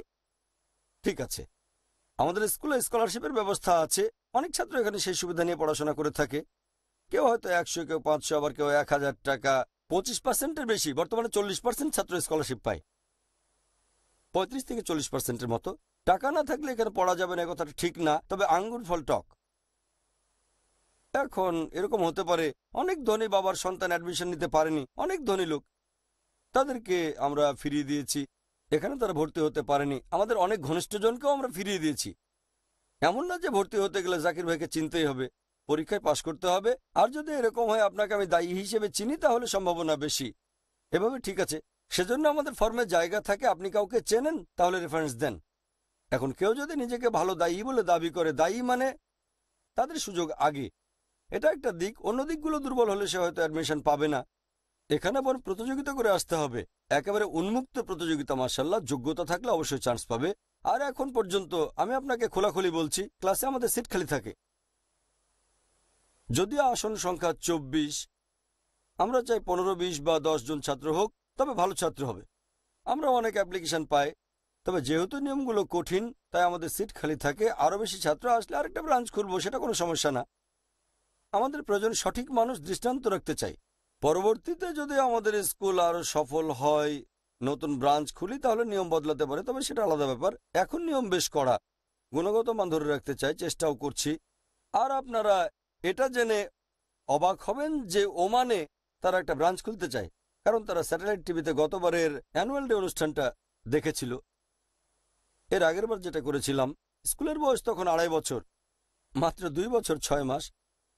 ঠিক আছে, আমাদের স্কুলে স্কলারশিপের ব্যবস্থা আছে, অনেক ছাত্র এখানে সেই সুবিধা নিয়ে পড়াশোনা করে থাকে। কেউ হয়তো 100, কেউ 500, আবার কেউ 1000 টাকা। 25%-এর বেশি, বর্তমানে 40% ছাত্র স্কলারশিপ পায়। 35 থেকে 40%-এর মতো। টাকা না থাকলে এখানে পড়া যাবে না কথাটা ঠিক না, তবে আঙ্গুর ফল টক। এখন এরকম হতে পারে অনেক ধনী বাবার সন্তান অ্যাডমিশন নিতে পারেনি, অনেক ধনী লোক, তাদেরকে আমরা ফিরিয়ে দিয়েছি। এখানে তারা ভর্তি হতে পারেনি। আমাদের অনেক ঘনিষ্ঠজনকেও আমরা ফিরিয়ে দিয়েছি। এমন না যে ভর্তি হতে গেলে জাকির ভাইকে চিনতেই হবে, পরীক্ষায় পাশ করতে হবে। আর যদি এরকম হয় আপনাকে আমি দায়ী হিসেবে চিনি, তাহলে সম্ভাবনা বেশি। এভাবে ঠিক আছে। সেজন্য আমাদের ফর্মে জায়গা থাকে, আপনি কাউকে চেনেন তাহলে রেফারেন্স দেন। এখন কেউ যদি নিজেকে ভালো দায়ী বলে দাবি করে, দায়ী মানে তাদের সুযোগ আগে, এটা একটা দিক। অন্য দিকগুলো দুর্বল হলে সে হয়তো অ্যাডমিশন পাবে না। এখানে বরং প্রতিযোগিতা করে আসতে হবে, একেবারে উন্মুক্ত প্রতিযোগিতা। মাশাআল্লাহ, যোগ্যতা থাকলে অবশ্যই চান্স পাবে। আর এখন পর্যন্ত আমি আপনাকে খোলাখুলি বলছি, ক্লাসে আমাদের সিট খালি থাকে। যদিও আসন সংখ্যা 24, আমরা চাই 15, 20 বা 10 জন ছাত্র হোক, তবে ভালো ছাত্র হবে। আমরা অনেক অ্যাপ্লিকেশন পাই, তবে যেহেতু নিয়মগুলো কঠিন তাই আমাদের সিট খালি থাকে। আরও বেশি ছাত্র আসলে আরেকটা ব্রাঞ্চ খুলবো, সেটা কোনো সমস্যা না। আমাদের প্রয়োজন সঠিক মানুষ, দৃষ্টান্ত রাখতে চাই। পরবর্তীতে যদি আমাদের স্কুল আরও সফল হয়, নতুন ব্রাঞ্চ খুলি, তাহলে নিয়ম বদলাতে পারে, তবে সেটা আলাদা ব্যাপার। এখন নিয়ম বেশ কড়া, গুণগত মান ধরে রাখতে চাই, চেষ্টাও করছি। আর আপনারা এটা জেনে অবাক হবেন যে ওমানে তারা একটা ব্রাঞ্চ খুলতে চায়, কারণ তারা স্যাটেলাইট টিভিতে গতবারের অ্যানুয়াল ডে অনুষ্ঠানটা দেখেছিল। এর আগের বার যেটা করেছিলাম, স্কুলের বয়স তখন 2.5 বছর, মাত্র 2 বছর 6 মাস।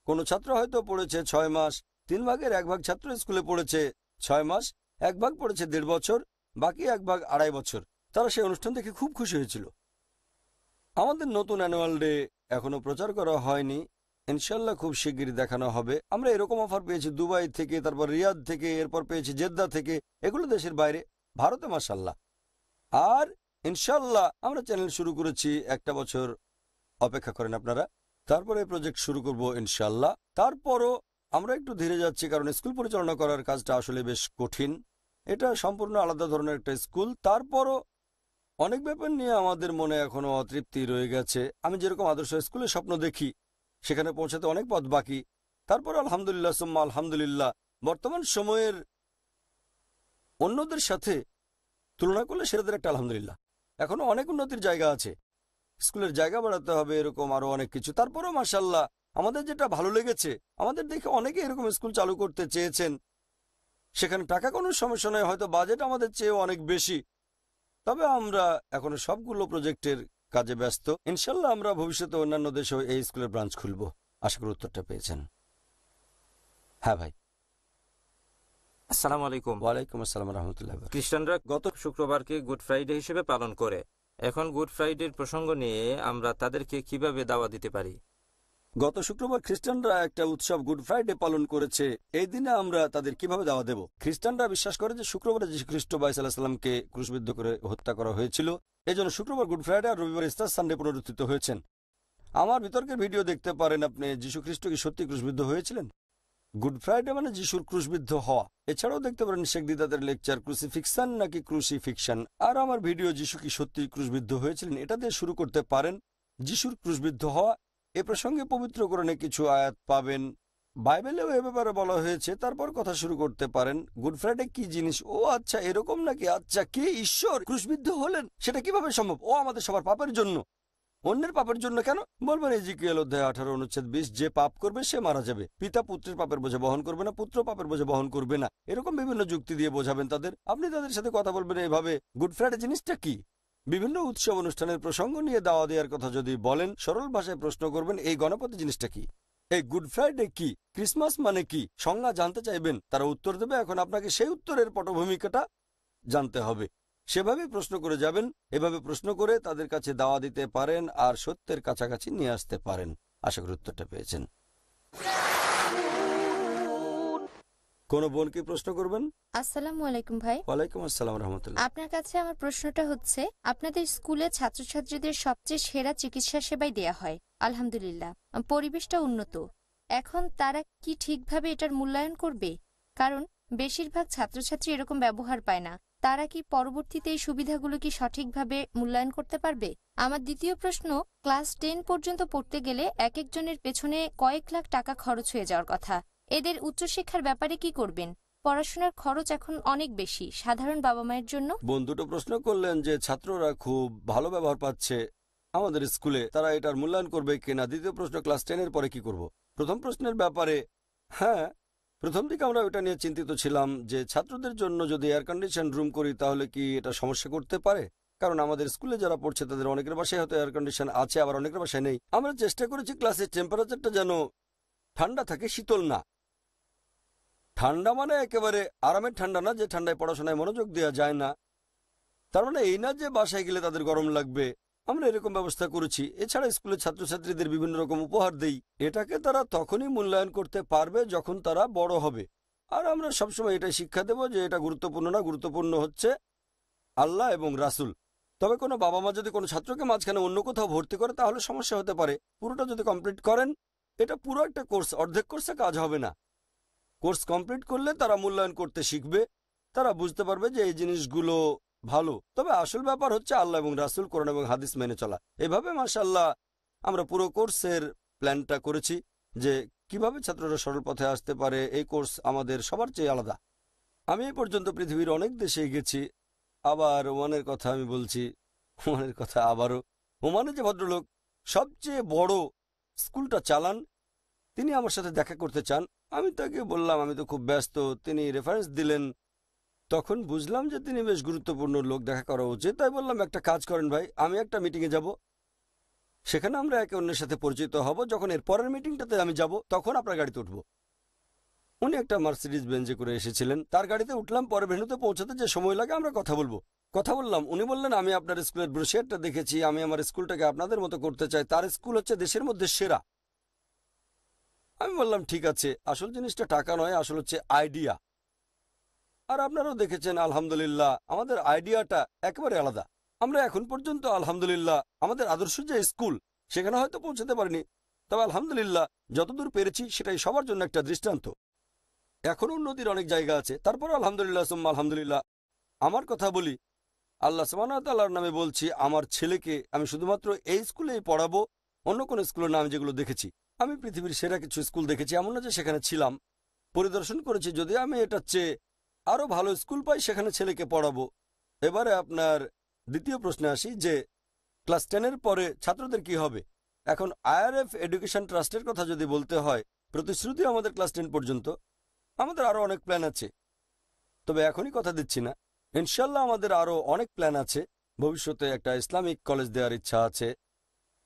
কোনো ছাত্র হয়তো পড়েছে 6 মাস, 3 ভাগের 1 ভাগ ছাত্র স্কুলে পড়েছে 6 মাস, 1 ভাগ পড়েছে 1.5 বছর, বাকি 1 ভাগ 2.5 বছর। তারা সেই অনুষ্ঠান দেখে খুব খুশি হয়েছিল। আমাদের নতুন অ্যানুয়াল ডে এখনো প্রচার করা হয়নি, ইনশাল্লাহ খুব শিগগিরই দেখানো হবে। আমরা এরকম অফার পেয়েছি দুবাই থেকে, তারপর রিয়াদ থেকে, এরপর পেয়েছি জেদ্দা থেকে, এগুলো দেশের বাইরে, ভারতে মাশাল্লাহ। আর ইনশাল্লাহ আমরা চ্যানেল শুরু করেছি, 1টা বছর অপেক্ষা করেন আপনারা, তারপরে প্রজেক্ট শুরু করব ইনশাল্লাহ। তারপরও আমরা একটু ধীরে যাচ্ছি, কারণ স্কুল পরিচালনা করার কাজটা আসলে বেশ কঠিন। এটা সম্পূর্ণ আলাদা ধরনের একটা স্কুল। তারপরও অনেক ব্যাপার নিয়ে আমাদের মনে এখনো অতৃপ্তি রয়ে গেছে। আমি যেরকম আদর্শ স্কুলের স্বপ্ন দেখি, সেখানে পৌঁছাতে অনেক পথ বাকি। তারপর আলহামদুলিল্লাহ সুম্মা আলহামদুলিল্লাহ, বর্তমান সময়ের অন্যদের সাথে তুলনা করলে সেটাদের একটা আলহামদুলিল্লাহ, এখনো অনেক উন্নতির জায়গা আছে। স্কুলের জায়গা বাড়াতে হবে, এরকম আরো অনেক কিছু। তারপরও মাশাআল্লাহ আমাদের যেটা ভালো লেগেছে, আমাদের দেখে অনেকে এরকম স্কুল চালু করতে চেয়েছেন। সেখানে টাকা কোনো সমস্যা নয়, হয়তো বাজেট আমাদের চেয়ে অনেক বেশি, তবে আমরা এখনো সবগুলো প্রজেক্টের কাজে ব্যস্ত। ইনশাল্লাহ আমরা ভবিষ্যতে অন্যান্য দেশেও এই স্কুলের ব্রাঞ্চ খুলব। আশা করি উত্তরটা পেয়েছেন। হ্যাঁ ভাই। আসসালামু আলাইকুম। ওয়ালাইকুম আসসালাম রহমতুল্লাহ। খ্রিস্টানরা গত শুক্রবারকে গুড ফ্রাইডে হিসেবে পালন করে। এখন গুড ফ্রাইডের প্রসঙ্গ নিয়ে আমরা তাদেরকে কিভাবে দাওয়াত দিতে পারি? গত শুক্রবার খ্রিস্টানরা একটা উৎসব গুড ফ্রাইডে পালন করেছে। এই দিনে আমরা তাদের কিভাবে দাওয়াত দেব? খ্রিস্টানরা বিশ্বাস করে যে শুক্রবারে যীশু খ্রিস্ট বাইস আলাইহিস সালামকে ক্রুশবিদ্ধ করে হত্যা করা হয়েছিল। এই জন্য শুক্রবার গুড ফ্রাইডে আর রবিবার ইস্টার সানডে পুনরুত্থিত হয়েছেন। আমার বিতর্কের ভিডিও দেখতে পারেন আপনি। যীশু খ্রিস্ট কি সত্যি ক্রুশবিদ্ধ হয়েছিলেন? গুড ফ্রাইডে মানে যিশুর ক্রুশবিদ্ধ হওয়া। এছাড়াও দেখতে পারেন শেখ দিদাতের লেকচার ক্রুসিফিকশন নাকি ক্রুসিফিকশন। আর আমার ভিডিও যিশু কি সত্যি ক্রুশবিদ্ধ হয়েছিলেন, এটা দিয়ে শুরু করতে পারেন। যিশুর ক্রুশবিদ্ধ হওয়া এ প্রসঙ্গে পবিত্র কোরআনে কিছু আয়াত পাবেন, বাইবেলেও এ ব্যাপারে বলা হয়েছে। তারপর কথা শুরু করতে পারেন, গুড ফ্রাইডে কি জিনিস? ও আচ্ছা এরকম নাকি? আচ্ছা, কে ঈশ্বর ক্রুশবিদ্ধ হলেন? সেটা কিভাবে সম্ভব? ও আমাদের সবার পাপের জন্য। অন্যের পাপের জন্য কেন? বলবেন ইজিকিয়েল অধ্যায় 18 অনুচ্ছেদ 20, যে পাপ করবে সে মারা যাবে। পিতা পুত্রের পাপের বোঝা বহন করবে না, পুত্র পাপের বোঝা বহন করবে না। এরকম বিভিন্ন যুক্তি দিয়ে বোঝাবেন তাদের। আপনি তাদের সাথে কথা বলবেন এইভাবে, গুড ফ্রাইডে জিনিসটা কি? বিভিন্ন উৎসব অনুষ্ঠানের প্রসঙ্গ নিয়ে দাওয়া দেওয়ার কথা যদি বলেন, সরল ভাষায় প্রশ্ন করবেন, এই গণপতি জিনিসটা কি? এই গুড ফ্রাইডে কি? ক্রিসমাস মানে কি? সংজ্ঞা জানতে চাইবেন, তারা উত্তর দেবে। এখন আপনাকে সেই উত্তরের পটভূমিকাটা জানতে হবে। সেভাবে প্রশ্ন করে যাবেন। এভাবে প্রশ্ন করে তাদের কাছে দাওয়া দিতে পারেন আর সত্যের কাছাকাছি নিয়ে আসতে পারেন। আশা করি উত্তরটা পেয়েছেন। কোন বোন কি প্রশ্ন করবেন? আসসালামু আলাইকুম ভাই। ওয়ালাইকুম আসসালাম রহমতুল্লাহ। আপনার কাছে আমার প্রশ্নটা হচ্ছে, আপনাদের স্কুলে ছাত্রছাত্রীদের সবচেয়ে সেরা চিকিৎসা সেবাই দেয়া হয়, আলহামদুলিল্লাহ, পরিবেশটা উন্নত। এখন তারা কি ঠিকভাবে এটার মূল্যায়ন করবে? কারণ বেশিরভাগ ছাত্রছাত্রী এরকম ব্যবহার পায় না। তারা কি পরবর্তীতে এই সুবিধাগুলো কি সঠিকভাবে মূল্যায়ন করতে পারবে? আমার দ্বিতীয় প্রশ্ন, ক্লাস 10 পর্যন্ত পড়তে গেলে এক একজনের পেছনে কয়েক লাখ টাকা খরচ হয়ে যাওয়ার কথা। এদের উচ্চশিক্ষার ব্যাপারে কি করবেন? পড়াশোনার খরচ এখন অনেক বেশি সাধারণ বাবা মায়ের জন্য। বোন দুটো প্রশ্ন করলেন যে ছাত্ররা খুব ভালো ব্যবহার পাচ্ছে আমাদের স্কুলে, তারা এটার মূল্যায়ন করবে কিনা। দ্বিতীয় প্রশ্ন, ক্লাস 10-এর পরে কি করব? প্রথম প্রশ্নের ব্যাপারে, হ্যাঁ, প্রথম দিকে আমরা ওটা নিয়ে চিন্তিত ছিলাম যে ছাত্রদের জন্য যদি এয়ার কন্ডিশন রুম করি তাহলে কি এটা সমস্যা করতে পারে, কারণ আমাদের স্কুলে যারা পড়ছে তাদের অনেকের বাসায় হয়তো এয়ার কন্ডিশন আছে, আবার অনেকের বাসায় নেই। আমরা চেষ্টা করেছি ক্লাসের টেম্পারেচারটা যেন ঠান্ডা থাকে, শীতল না। ঠান্ডা মানে একেবারে আরামের ঠান্ডা না, যে ঠান্ডায় পড়াশোনায় মনোযোগ দেওয়া যায় না। তার মানে এই না যে বাসায় গেলে তাদের গরম লাগবে। আমরা এরকম ব্যবস্থা করেছি। এছাড়া স্কুলের ছাত্রছাত্রীদের বিভিন্ন রকম উপহার দেই। এটাকে তারা তখনই মূল্যায়ন করতে পারবে যখন তারা বড় হবে। আর আমরা সবসময় এটাই শিক্ষা দেব যে এটা গুরুত্বপূর্ণ না, গুরুত্বপূর্ণ হচ্ছে আল্লাহ এবং রাসূল। তবে কোনো বাবা মা যদি কোনো ছাত্রকে মাঝখানে অন্য কোথাও ভর্তি করে তাহলে সমস্যা হতে পারে। পুরোটা যদি কমপ্লিট করেন, এটা পুরো একটা কোর্স, অর্ধেক কোর্সে কাজ হবে না। কোর্স কমপ্লিট করলে তারা মূল্যায়ন করতে শিখবে, তারা বুঝতে পারবে যে এই জিনিসগুলো ভালো। তবে আসল ব্যাপার হচ্ছে আল্লাহ এবং রাসূল, কোরআন এবং হাদিস মেনে চলা। এভাবে মাশাআল্লাহ আমরা পুরো কোর্সের প্ল্যানটা করেছি যে কিভাবে ছাত্ররা সরল পথে আসতে পারে। এই কোর্স আমাদের সবার চেয়ে আলাদা। আমি এই পর্যন্ত পৃথিবীর অনেক দেশে গেছি। আবার ওমানের কথা আমি বলছি, ওমানের কথা আবারও। ওমানে যে ভদ্রলোক সবচেয়ে বড় স্কুলটা চালান, তিনি আমার সাথে দেখা করতে চান। আমি তাকে বললাম আমি তো খুব ব্যস্ত। তিনি রেফারেন্স দিলেন। তখন বুঝলাম যে তিনি বেশ গুরুত্বপূর্ণ লোক, দেখা করা উচিত। তাই বললাম একটা কাজ করেন ভাই, আমি একটা মিটিংয়ে যাব, সেখানে আমরা একে অন্যের সাথে পরিচিত হব। যখন এর পরের মিটিংটাতে আমি যাব তখন আপনার গাড়িতে উঠব। উনি একটা মার্সিডিজ বেঞ্জে করে এসেছিলেন, তার গাড়িতে উঠলাম। পরে ভেন্যুতে পৌঁছাতে যে সময় লাগে আমরা কথা বললাম। উনি বললেন আমি আপনার স্কুলের ব্রোশিয়ারটা দেখেছি, আমি আমার স্কুলটাকে আপনাদের মতো করতে চাই। তার স্কুল হচ্ছে দেশের মধ্যে সেরা। আমি বললাম ঠিক আছে, আসল জিনিসটা টাকা নয়, আসল হচ্ছে আইডিয়া। আর আপনারাও দেখেছেন আলহামদুলিল্লাহ আমাদের আইডিয়াটা একেবারে আলাদা। আমরা এখন পর্যন্ত আলহামদুলিল্লাহ আমাদের আদর্শ যে স্কুল সেখানে হয়তো পৌঁছাতে পারিনি, তবে আলহামদুলিল্লাহ যতদূর পেরেছি সেটাই সবার জন্য একটা দৃষ্টান্ত। এখনো উন্নতির অনেক জায়গা আছে, তারপর আলহামদুলিল্লাহ সুম্মা আলহামদুলিল্লাহ। আমার কথা বলি, আল্লাহ সুবহানাহু ওয়া তাআলার নামে বলছি, আমার ছেলেকে আমি শুধুমাত্র এই স্কুলেই পড়াবো, অন্য কোনো স্কুলের নাম যেগুলো দেখেছি। আমি পৃথিবীর সেরা কিছু স্কুল দেখেছি, এমন না যে সেখানে ছিলাম, পরিদর্শন করেছি। যদি আমি এটার চেয়ে আরও ভালো স্কুল পাই সেখানে ছেলেকে পড়াবো। এবারে আপনার দ্বিতীয় প্রশ্নে আসি যে ক্লাস 10-এর পরে ছাত্রদের কি হবে। এখন IRF এডুকেশন ট্রাস্টের কথা যদি বলতে হয়, প্রতিশ্রুতি আমাদের ক্লাস 10 পর্যন্ত। আমাদের আরও অনেক প্ল্যান আছে, তবে এখনই কথা দিচ্ছি না। ইনশাল্লাহ আমাদের আরও অনেক প্ল্যান আছে। ভবিষ্যতে একটা ইসলামিক কলেজ দেওয়ার ইচ্ছা আছে।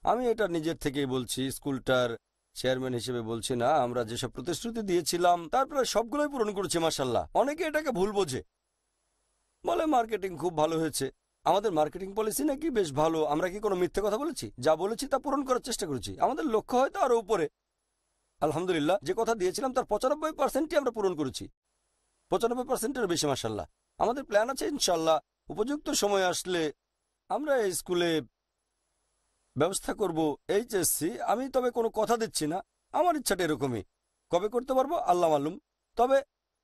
আমি এটা নিজের থেকেই বলছি, স্কুলটার চেয়ারম্যান হিসেবে বলছি না। আমরা যেসব প্রতিশ্রুতি দিয়েছিলাম তার প্রায় সবগুলোই পূরণ করেছি মাশাআল্লাহ। অনেকে এটাকে ভুল বোঝে, বলে মার্কেটিং খুব ভালো হয়েছে। আমাদের মার্কেটিং পলিসি নাকি বেশ ভালো। আমরা কি কোনো মিথ্যে কথা বলেছি? যা বলেছি তা পূরণ করার চেষ্টা করেছি। আমাদের লক্ষ্য হয়তো আরো উপরে। আলহামদুলিল্লাহ যে কথা দিয়েছিলাম তার 95%ই আমরা পূরণ করেছি, 95%-এর বেশি মাশাআল্লাহ। আমাদের প্ল্যান আছে ইনশাআল্লাহ উপযুক্ত সময় আসলে আমরা এই স্কুলে ব্যবস্থা করব HSC। আমি তবে কোনো কথা দিচ্ছি না, আমার ইচ্ছাটা এরকমই। কবে করতে পারবো আল্লাহ মালুম। তবে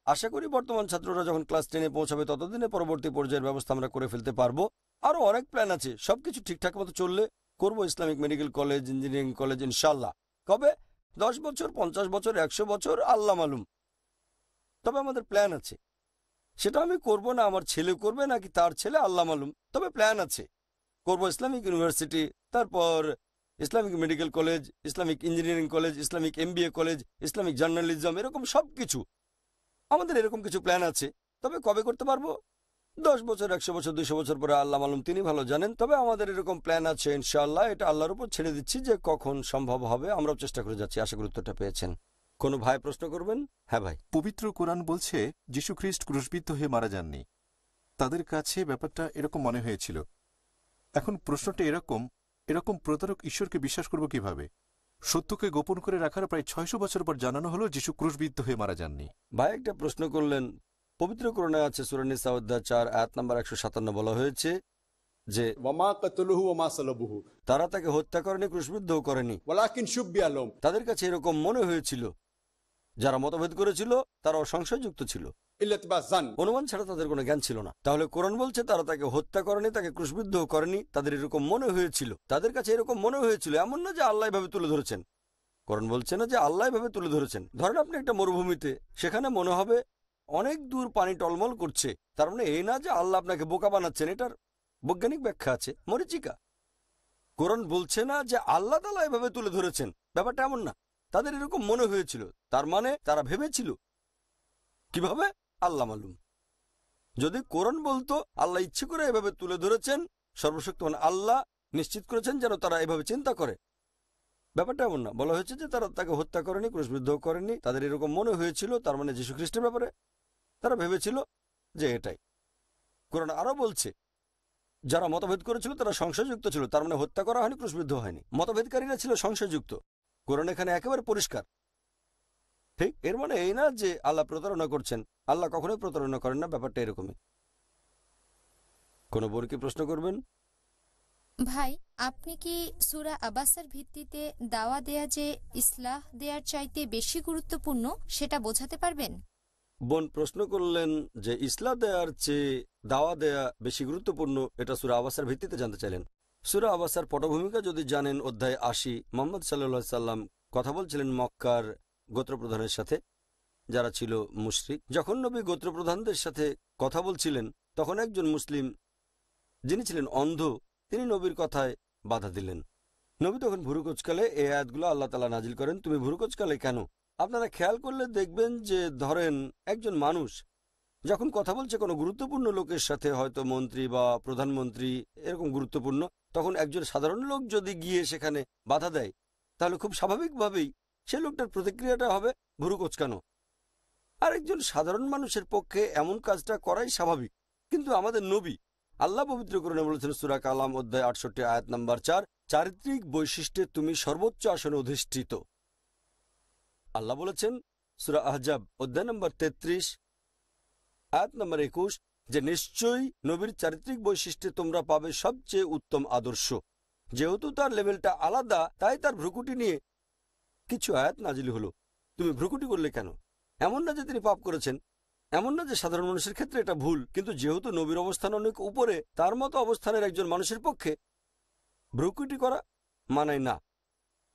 আশা করি বর্তমান ছাত্ররা যখন ক্লাস 10-এ পৌঁছাবে ততদিনে পরবর্তী পর্যায়ের ব্যবস্থা আমরা করে ফেলতে পারবো। আরও অনেক প্ল্যান আছে, সবকিছু ঠিকঠাক মতো চললে করব Islamic medical college, engineering college ইনশাল্লাহ। কবে? 10 বছর, 50 বছর, 100 বছর, আল্লাহ মালুম। তবে আমাদের প্ল্যান আছে। সেটা আমি করব না, আমার ছেলে করবে নাকি তার ছেলে, আল্লাহ মালুম। তবে প্ল্যান আছে, করব ইসলামিক ইউনিভার্সিটি, তারপর Islamic medical college, Islamic engineering college, Islamic MBA college, Islamic journalism, এরকম সব কিছু আমাদের এরকম কিছু প্ল্যান আছে। তবে কবে করতে পারবো? 10 বছর, 100 বছর, 200 বছর পরে, আল্লাহ মালুম, তিনি ভালো জানেন। তবে আমাদের এরকম প্ল্যান আছে ইনশাআল্লাহ। এটা আল্লাহর উপর ছেড়ে দিচ্ছি যে কখন সম্ভব হবে। আমরাও চেষ্টা করে যাচ্ছি। আশা করি উত্তরটা পেয়েছেন। কোনো ভাই প্রশ্ন করবেন? হ্যাঁ ভাই। পবিত্র কোরআন বলছে যীশু খ্রিস্ট ক্রুশবিদ্ধ হয়ে মারা যাননি। তাদের কাছে ব্যাপারটা এরকম মনে হয়েছিল। এখন প্রশ্নটা এরকম প্রতারক ঈশ্বরকে বিশ্বাস করব কিভাবে? সত্যকে গোপন করে রাখার প্রায় 600 বছর পর জানানো হলো যীশু ক্রুশবিদ্ধ হয়ে মারা যাননি। ভাই একটা প্রশ্ন করলেন। পবিত্র কোরআনে আছে সূরা নিসা অধ্যায় 4 আয়াত নাম্বার 157 বলা হয়েছে যে ওয়ামা কাতলুহু ওয়ামা সালাবুহু, তারা তাকে হত্যা করেনি, ক্রুশবিদ্ধও করেনি, ওয়ালাকিন শুব্বিয়া লাহুম। তাদের কাছে এরকম মনে হয়েছিল। যারা মতভেদ করেছিল তারাও সংশয়যুক্ত ছিল, ইল্লাতিবা জান, অনুমান ছাড়া তাদের কোনো জ্ঞান ছিল না। তাহলে কোরআন বলছে তারা তাকে হত্যা করেনি, তাকে ক্রুশবিদ্ধও করেনি, তাদের এরকম মনে হয়েছিল। তাদের কাছে এরকম মনে হয়েছিল, এমন না যে আল্লাহ এভাবে তুলে ধরেছেন। কোরআন বলছে না যে আল্লাহ এভাবে তুলে ধরেছেন। ধরেন আপনি একটা মরুভূমিতে, সেখানে মনে হবে অনেক দূর পানি টলমল করছে। তার মানে এই না যে আল্লাহ আপনাকে বোকা বানাচ্ছেন, এটার বৈজ্ঞানিক ব্যাখ্যা আছে, মরীচিকা। কোরআন বলছে না যে আল্লাহ তাআলা এভাবে তুলে ধরেছেন, ব্যাপারটা এমন না। তাদের এরকম মনে হয়েছিল, তার মানে তারা ভেবেছিল কিভাবে? আল্লাহ মালুম। যদি কোরআন বলতো আল্লাহ ইচ্ছে করে এভাবে তুলে ধরেছেন, সর্বশক্তিমান আল্লাহ নিশ্চিত করেছেন যেন তারা এভাবে চিন্তা করে। ব্যাপারটা এমন না। বলা হয়েছে যে তারা তাকে হত্যা করেনি, ক্রুশবিদ্ধ করেনি, তাদের এরকম মনে হয়েছিল, তার মানে যীশু খ্রিস্টের ব্যাপারে তারা ভেবেছিল যে এটাই। কোরআন আরো বলছে যারা মতভেদ করেছিল তারা সংশয়যুক্ত ছিল, তার মানে হত্যা করা হয়নি, ক্রুশবিদ্ধ হয়নি, মতভেদকারীরা ছিল সংশয়যুক্ত। কোরআন এখানে একেবারে পরিষ্কার। ঠিক, এর মানে এই না যে আল্লাহ প্রতারণা করছেন। আল্লাহ কখনোই প্রতারণা করেন না, ব্যাপারটা এরকমই। কোনো বোন কি প্রশ্ন করবেন? ভাই, আপনি কি সূরা আবাসের ভিত্তিতে দাওয়া দেয়া যে ইসলাহ দেয়ার চাইতে বেশি গুরুত্বপূর্ণ সেটা বোঝাতে পারবেন? বোন প্রশ্ন করলেন যে ইসলাম দেয়ার চেয়ে দাওয়া দেয়া বেশি গুরুত্বপূর্ণ, এটা সূরা আবাসের ভিত্তিতে জানতে চাইলেন। সূরা আবাসের পটভূমিকা যদি জানেন, অধ্যায় 80, মোহাম্মদ সাল্লাল্লাহু আলাইহি সাল্লাম কথা বলছিলেন মক্কার গোত্রপ্রধানের সাথে যারা ছিল মুশরিক। যখন নবী গোত্রপ্রধানদের সাথে কথা বলছিলেন তখন একজন মুসলিম যিনি ছিলেন অন্ধ, তিনি নবীর কথায় বাধা দিলেন। নবী তখন ভুরু কোঁচকালে এই আয়াতগুলো আল্লাহ তাআলা নাজিল করেন, তুমি ভুরু কোঁচকালে কেন? আপনারা খেয়াল করলে দেখবেন যে ধরেন একজন মানুষ যখন কথা বলছে কোনো গুরুত্বপূর্ণ লোকের সাথে, হয়তো মন্ত্রী বা প্রধানমন্ত্রী, এরকম গুরুত্বপূর্ণ, তখন একজন সাধারণ লোক যদি গিয়ে সেখানে বাধা দেয় তাহলে খুব স্বাভাবিকভাবেই সে লোকটার প্রতিক্রিয়াটা হবে ভুরু কোঁচকানো। আর একজন সাধারণ মানুষের পক্ষে এমন কাজটা করাই স্বাভাবিক। কিন্তু আমাদের নবী আল্লাহ পবিত্র কোরআনে বলেছেন সূরা কালাম অধ্যায় 68 আয়াত নাম্বার 4, চারিত্রিক বৈশিষ্ট্যে তুমি সর্বোচ্চ আসনে অধিষ্ঠিত। আল্লাহ বলেছেন সূরা আহজাব অধ্যায় নম্বর 33 আয়াত নম্বর 21 যে নিশ্চয়ই নবীর চারিত্রিক বৈশিষ্ট্যে তোমরা পাবে সবচেয়ে উত্তম আদর্শ। যেহেতু তার লেভেলটা আলাদা তাই তার ভ্রুকুটি নিয়ে কিছু আয়াত নাজিল হলো। তুমি ভ্রুকুটি করলে কেন? এমন না যে তিনি পাপ করেছেন, এমন না যে সাধারণ মানুষের ক্ষেত্রে এটা ভুল, কিন্তু যেহেতু নবীর অবস্থান অনেক উপরে, তার মতো অবস্থানের একজন মানুষের পক্ষে ভ্রুকুটি করা মানায় না।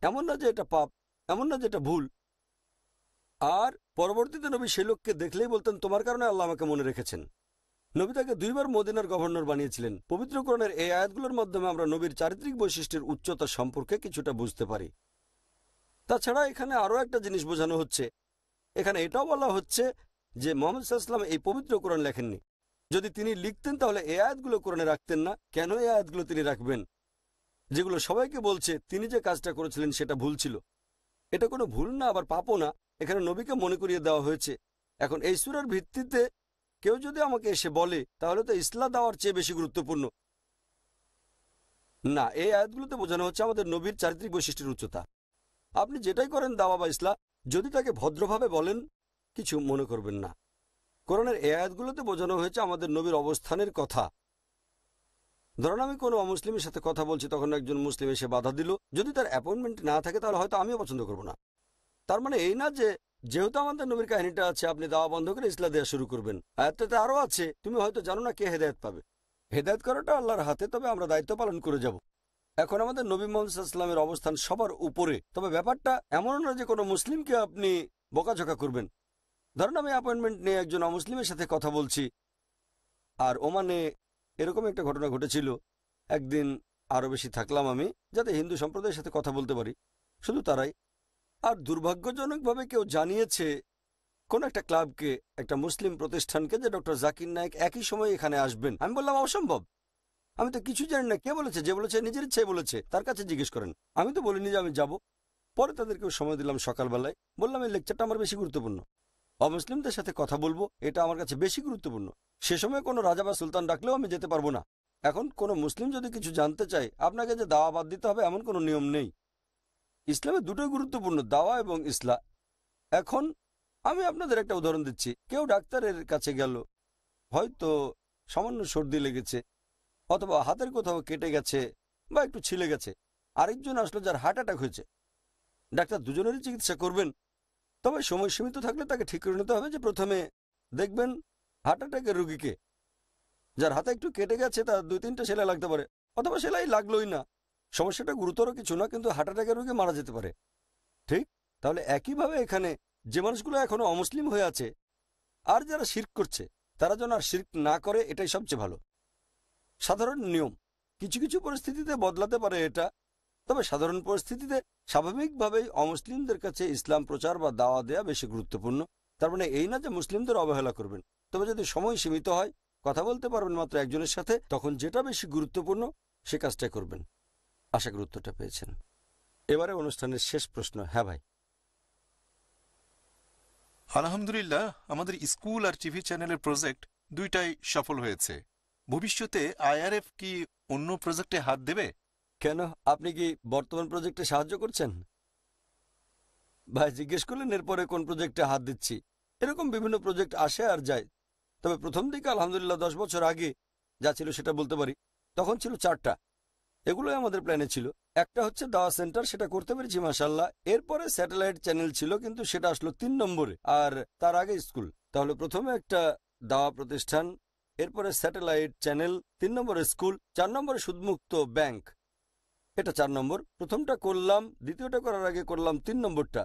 এমন না যে এটা পাপ, এমন না যে এটা ভুল। আর পরবর্তীতে নবী সেই লোককে দেখলেই বলতেন তোমার কারণে আল্লাহ আমাকে মনে রেখেছেন। নবী তাকে 2 বার মদিনার গভর্নর বানিয়েছিলেন। পবিত্র কোরআনের এই আয়াতগুলোর মাধ্যমে আমরা নবীর চারিত্রিক বৈশিষ্ট্যের উচ্চতা সম্পর্কে কিছুটা বুঝতে পারি। তাছাড়া এখানে আরও একটা জিনিস বোঝানো হচ্ছে। এখানে এটাও বলা হচ্ছে যে মুহাম্মদ সাল্লাল্লাহু আলাইহি ওয়াসাল্লাম এই পবিত্র কোরআন লেখেননি। যদি তিনি লিখতেন তাহলে এই আয়াতগুলো কোরআনে রাখতেন না। কেন এই আয়াতগুলো তিনি রাখবেন যেগুলো সবাইকে বলছে তিনি যে কাজটা করেছিলেন সেটা ভুল ছিল? এটা কোনো ভুল না, আবার পাপও না। এখানে নবীকে মনে করিয়ে দেওয়া হয়েছে। এখন এই সূরার ভিত্তিতে কেউ যদি আমাকে এসে বলে তাহলে তো ইসলাম দেওয়ার চেয়ে বেশি গুরুত্বপূর্ণ, না, এই আয়াতগুলোতে বোঝানো হচ্ছে আমাদের নবীর চারিত্রিক বৈশিষ্ট্যের উচ্চতা। আপনি যেটাই করেন দাওয়া বা ইসলাম, যদি তাকে ভদ্রভাবে বলেন কিছু মনে করবেন না। কোরআনের এই আয়াতগুলোতে বোঝানো হয়েছে আমাদের নবীর অবস্থানের কথা। ধরুন আমি কোনো অমুসলিমের সাথে কথা বলছি, তখন একজন মুসলিম এসে বাধা দিল, যদি তার অ্যাপয়েন্টমেন্ট না থাকে তাহলে হয়তো আমিও পছন্দ করব না। তার মানে এই না যে যেহেতু আমাদের নবীর কাহিনীটা আছে আপনি দাওয়া বন্ধ করে ইসলাম দেওয়া শুরু করবেন। আয়াতটাতে আরও আছে তুমি হয়তো জানো না কে হেদায়েত পাবে। হেদায়েত করাটা আল্লাহর হাতে, তবে আমরা দায়িত্ব পালন করে যাব। এখন আমাদের নবী মুহাম্মদ সাল্লাল্লাহু আলাইহি ওয়াসাল্লামের অবস্থান সবার উপরে, তবে ব্যাপারটা এমন না যে কোনো মুসলিমকে আপনি বকাঝকা করবেন। ধরুন আমি অ্যাপয়েন্টমেন্ট নিয়ে একজন অমুসলিমের সাথে কথা বলছি, আর ওমানে এরকম একটা ঘটনা ঘটেছিল। একদিন আরও বেশি থাকলাম আমি, যাতে হিন্দু সম্প্রদায়ের সাথে কথা বলতে পারি, শুধু তারাই। আর দুর্ভাগ্যজনকভাবে কেউ জানিয়েছে কোন একটা ক্লাবকে, একটা মুসলিম প্রতিষ্ঠানকে, যে ডক্টর জাকির নায়েক একই সময় এখানে আসবেন। আমি বললাম অসম্ভব, আমি তো কিছু জানি না। কে বলেছে? যে বলেছে নিজের ইচ্ছাই বলেছে, তার কাছে জিজ্ঞেস করেন। আমি তো বলিনি যে আমি যাব। পরে তাদেরকেও সময় দিলাম সকালবেলায়, বললাম এই লেকচারটা আমার বেশি গুরুত্বপূর্ণ, অমুসলিমদের সাথে কথা বলবো, এটা আমার কাছে বেশি গুরুত্বপূর্ণ। সে সময় কোনো রাজা বা সুলতান ডাকলেও আমি যেতে পারবো না। এখন কোনো মুসলিম যদি কিছু জানতে চায় আপনাকে যে দাওয়া বাদ দিতে হবে এমন কোনো নিয়ম নেই। ইসলামে দুটোই গুরুত্বপূর্ণ, দাওয়া এবং ইসলাম। এখন আমি আপনাদের একটা উদাহরণ দিচ্ছি। কেউ ডাক্তারের কাছে গেল, হয়তো সামান্য সর্দি লেগেছে, অথবা হাতের কোথাও কেটে গেছে বা একটু ছিলে গেছে। আরেকজন আসলো যার হার্ট অ্যাটাক হয়েছে। ডাক্তার দুজনেরই চিকিৎসা করবেন, তবে সময় সীমিত থাকলে তাকে ঠিক করে নিতে হবে যে প্রথমে দেখবেন হার্ট অ্যাটাকের রুগীকে। যার হাতে একটু কেটে গেছে তার 2-3টা সেলাই লাগতে পারে, অথবা সেলাই লাগলোই না, সমস্যাটা গুরুতর কিছু না, কিন্তু হার্ট অ্যাটাকের রোগী মারা যেতে পারে। ঠিক তাহলে একইভাবে এখানে যে মানুষগুলো এখনো অমুসলিম হয়ে আছে আর যারা শিরক করছে, তারা যেন আর শিরক না করে, এটাই সবচেয়ে ভালো। সাধারণ নিয়ম কিছু কিছু পরিস্থিতিতে বদলাতে পারে এটা, তবে সাধারণ পরিস্থিতিতে স্বাভাবিকভাবেই অমুসলিমদের কাছে ইসলাম প্রচার বা দাওয়া দেয়া বেশি গুরুত্বপূর্ণ। তার মানে এই না যে মুসলিমদের অবহেলা করবেন, তবে যদি সময় সীমিত হয়, কথা বলতে পারবেন মাত্র একজনের সাথে, তখন যেটা বেশি গুরুত্বপূর্ণ সে কাজটাই করবেন। আশা করি উত্তরটা পেয়েছেন। এবারে অনুষ্ঠানের শেষ প্রশ্ন। হ্যাঁ ভাই। আলহামদুলিল্লাহ, আমাদের স্কুল আর টিভি চ্যানেলের প্রজেক্ট দুইটাই সফল হয়েছে। ভবিষ্যতে আইআরএফ কি অন্য প্রজেক্টে হাত দেবে? কেন, আপনি কি বর্তমান প্রজেক্টে সাহায্য করছেন? ভাই জিজ্ঞেস করলেন এরপরে কোন প্রজেক্টে হাত দিচ্ছি। এরকম বিভিন্ন প্রজেক্ট আসে আর যায়। তবে প্রথম দিকে আলহামদুলিল্লাহ 10 বছর আগে যা ছিল সেটা বলতে পারি, তখন ছিল 4টা। এগুলোই আমাদের প্ল্যানে ছিল। একটা হচ্ছে দাওয়া সেন্টার, সেটা করতে পেরেছি মাশাআল্লাহ। এরপরে স্যাটেলাইট চ্যানেল ছিল, কিন্তু সেটা আসলো 3 নম্বরে, আর তার আগে স্কুল। তাহলে প্রথমে একটা দাওয়া প্রতিষ্ঠান, এরপরে স্যাটেলাইট চ্যানেল, 3 নম্বরে স্কুল, 4 নম্বরে সুদমুক্ত ব্যাংক। এটা 4 নম্বর। প্রথমটা করলাম, দ্বিতীয়টা করার আগে করলাম 3 নম্বরটা,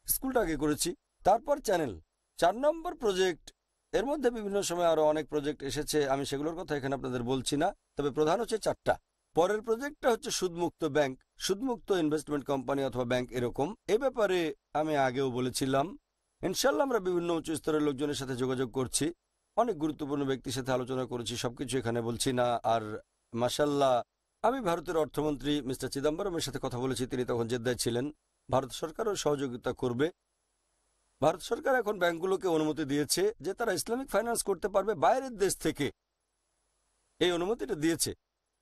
স্কুলটা আগে করেছি, তারপর চ্যানেল। 4 নম্বর প্রজেক্ট। এর মধ্যে বিভিন্ন সময় আরো অনেক প্রজেক্ট এসেছে, আমি সেগুলোর কথা এখানে আপনাদের বলছি না, তবে প্রধান হচ্ছে 4টা। পরের প্রজেক্টটা হচ্ছে সুদমুক্ত ব্যাংক, সুদমুক্ত ইনভেস্টমেন্ট কোম্পানি অথবা ব্যাংক এরকম। এ ব্যাপারে আমি আগেও বলেছিলাম, ইনশাল্লাহ আমরা বিভিন্ন উচ্চ স্তরের লোকজনের সাথে যোগাযোগ করছি, অনেক গুরুত্বপূর্ণ ব্যক্তির সাথে আলোচনা করেছি, সবকিছু এখানে বলছি না। আর মাশাল্লাহ, আমি ভারতের অর্থমন্ত্রী মিস্টার চিদম্বরমের সাথে কথা বলেছি, তিনি তখন জেদ্দায় ছিলেন। ভারত সরকারও সহযোগিতা করবে। ভারত সরকার এখন ব্যাংকগুলোকে অনুমতি দিয়েছে যে তারা ইসলামিক ফাইন্যান্স করতে পারবে বাইরের দেশ থেকে, এই অনুমতিটা দিয়েছে।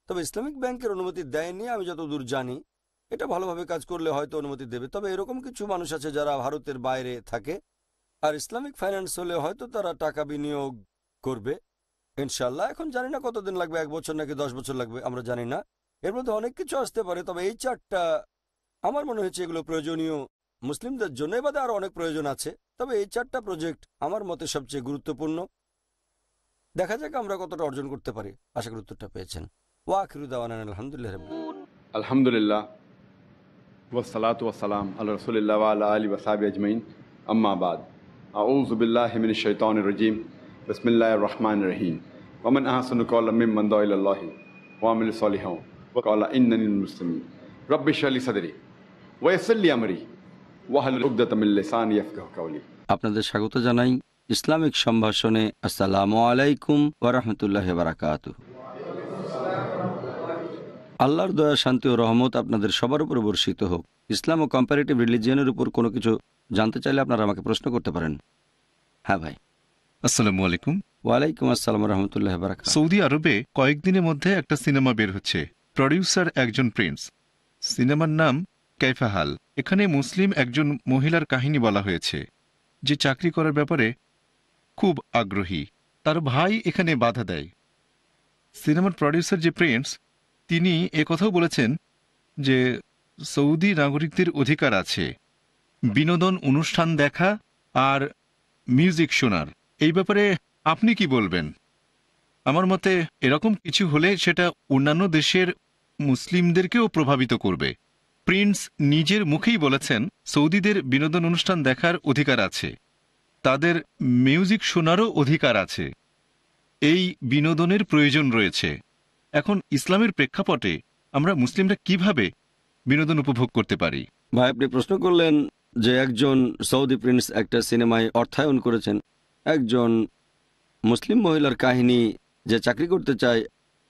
তবে ইসলামিক ব্যাংকের অনুমতি দেয়নি আমি যতদূর জানি। এটা ভালোভাবে কাজ করলে হয়তো অনুমতি দেবে। তবে এরকম কিছু মানুষ আছে যারা ভারতের বাইরে থাকে, আর ইসলামিক ফাইন্যান্স হলে হয়তো তারা টাকা বিনিয়োগ করবে ইনশাল্লাহ। এখন জানি না কতদিন লাগবে, 1 বছর নাকি 10 বছর লাগবে, আমরা জানি না। এর মধ্যে অনেক কিছু আসতে পারে। তবে এই 4টা আমার মনে হয়েছে এগুলো প্রয়োজনীয় মুসলিমদের জন্য, এবারে আরো অনেক প্রয়োজন আছে, তবে এই 4টা প্রজেক্ট আমার মতে সবচেয়ে গুরুত্বপূর্ণ। দেখা যাক আমরা কতটা অর্জন করতে পারি। আশা করি উত্তরটা পেয়েছেন। ওয়াখিরু দাওয়ানা আলহামদুলিল্লাহ রাব্বিল আলামিন। আলহামদুলিল্লাহ ওয়াসসালাতু ওয়াসসালাম আলা রাসূলিল্লাহ ওয়া আলা আলিহি ওয়া সাহবিহি আজমাইন, আম্মা বাদ। আউযু বিল্লাহি মিনাশ শাইতানির রাজীম, বিসমিল্লাহির রহমানির রহিম। ওয়া মান আহসানু ক্বাওলাম মিম্মান দাআ ইলাল্লাহি ওয়া আমিলা সলিহান ওয়া ক্বালা ইন্নানি মিনাল মুসলিমিন। রাব্বি ইশরাহ লি সাদরি ওয়া ইয়াসসির লি আমরি ওয়াহলুল উকদাতাম মিন লিসানি ইয়াফকাহু কাওলি। আপনাদের স্বাগত জানাই ইসলামিক সম্ভাষণে। আসসালামু আলাইকুম ওয়া রাহমাতুল্লাহি ওয়া বারাকাতুহু। আল্লাহর দয়া, শান্তি ও রহমত আপনাদের সবার উপর বর্ষিত হোক। ইসলাম ও কম্পারেটিভ রিলিজিয়নের উপর কোনো কিছু জানতে চাইলে আপনারা আমাকে প্রশ্ন করতে পারেন। হ্যাঁ ভাই। আসসালামু আলাইকুম। ওয়ালাইকুম আসসালাম ওয়া রাহমাতুল্লাহি ওয়া বারাকাতুহু। সৌদি আরবে কয়েকদিনের মধ্যে একটা সিনেমা বের হচ্ছে, প্রডিউসার একজন প্রিন্স। সিনেমার নাম কাইফাহাল। এখানে মুসলিম একজন মহিলার কাহিনী বলা হয়েছে যে চাকরি করার ব্যাপারে খুব আগ্রহী। তার ভাই এখানে বাধা দেয়। সিনেমার প্রডিউসার যে প্রিন্স, তিনি একথাও বলেছেন যে সৌদি নাগরিকদের অধিকার আছে বিনোদন অনুষ্ঠান দেখা আর মিউজিক শোনার। এই ব্যাপারে আপনি কি বলবেন? আমার মতে এরকম কিছু হলে সেটা অন্যান্য দেশের মুসলিমদেরকেও প্রভাবিত করবে। প্রিন্স নিজের মুখেই বলেছেন সৌদিদের বিনোদন অনুষ্ঠান দেখার অধিকার আছে, তাদের মিউজিক শোনারও অধিকার আছে, এই বিনোদনের প্রয়োজন রয়েছে। এখন ইসলামের প্রেক্ষাপটে আমরা মুসলিমরা কিভাবে বিনোদন উপভোগ করতে পারি? ভাই, আপনি প্রশ্ন করলেন যে একজন সৌদি প্রিন্স একটা সিনেমায় অর্থায়ন করেছেন একজন মুসলিম মহিলার কাহিনী, যে চাকরি করতে চায়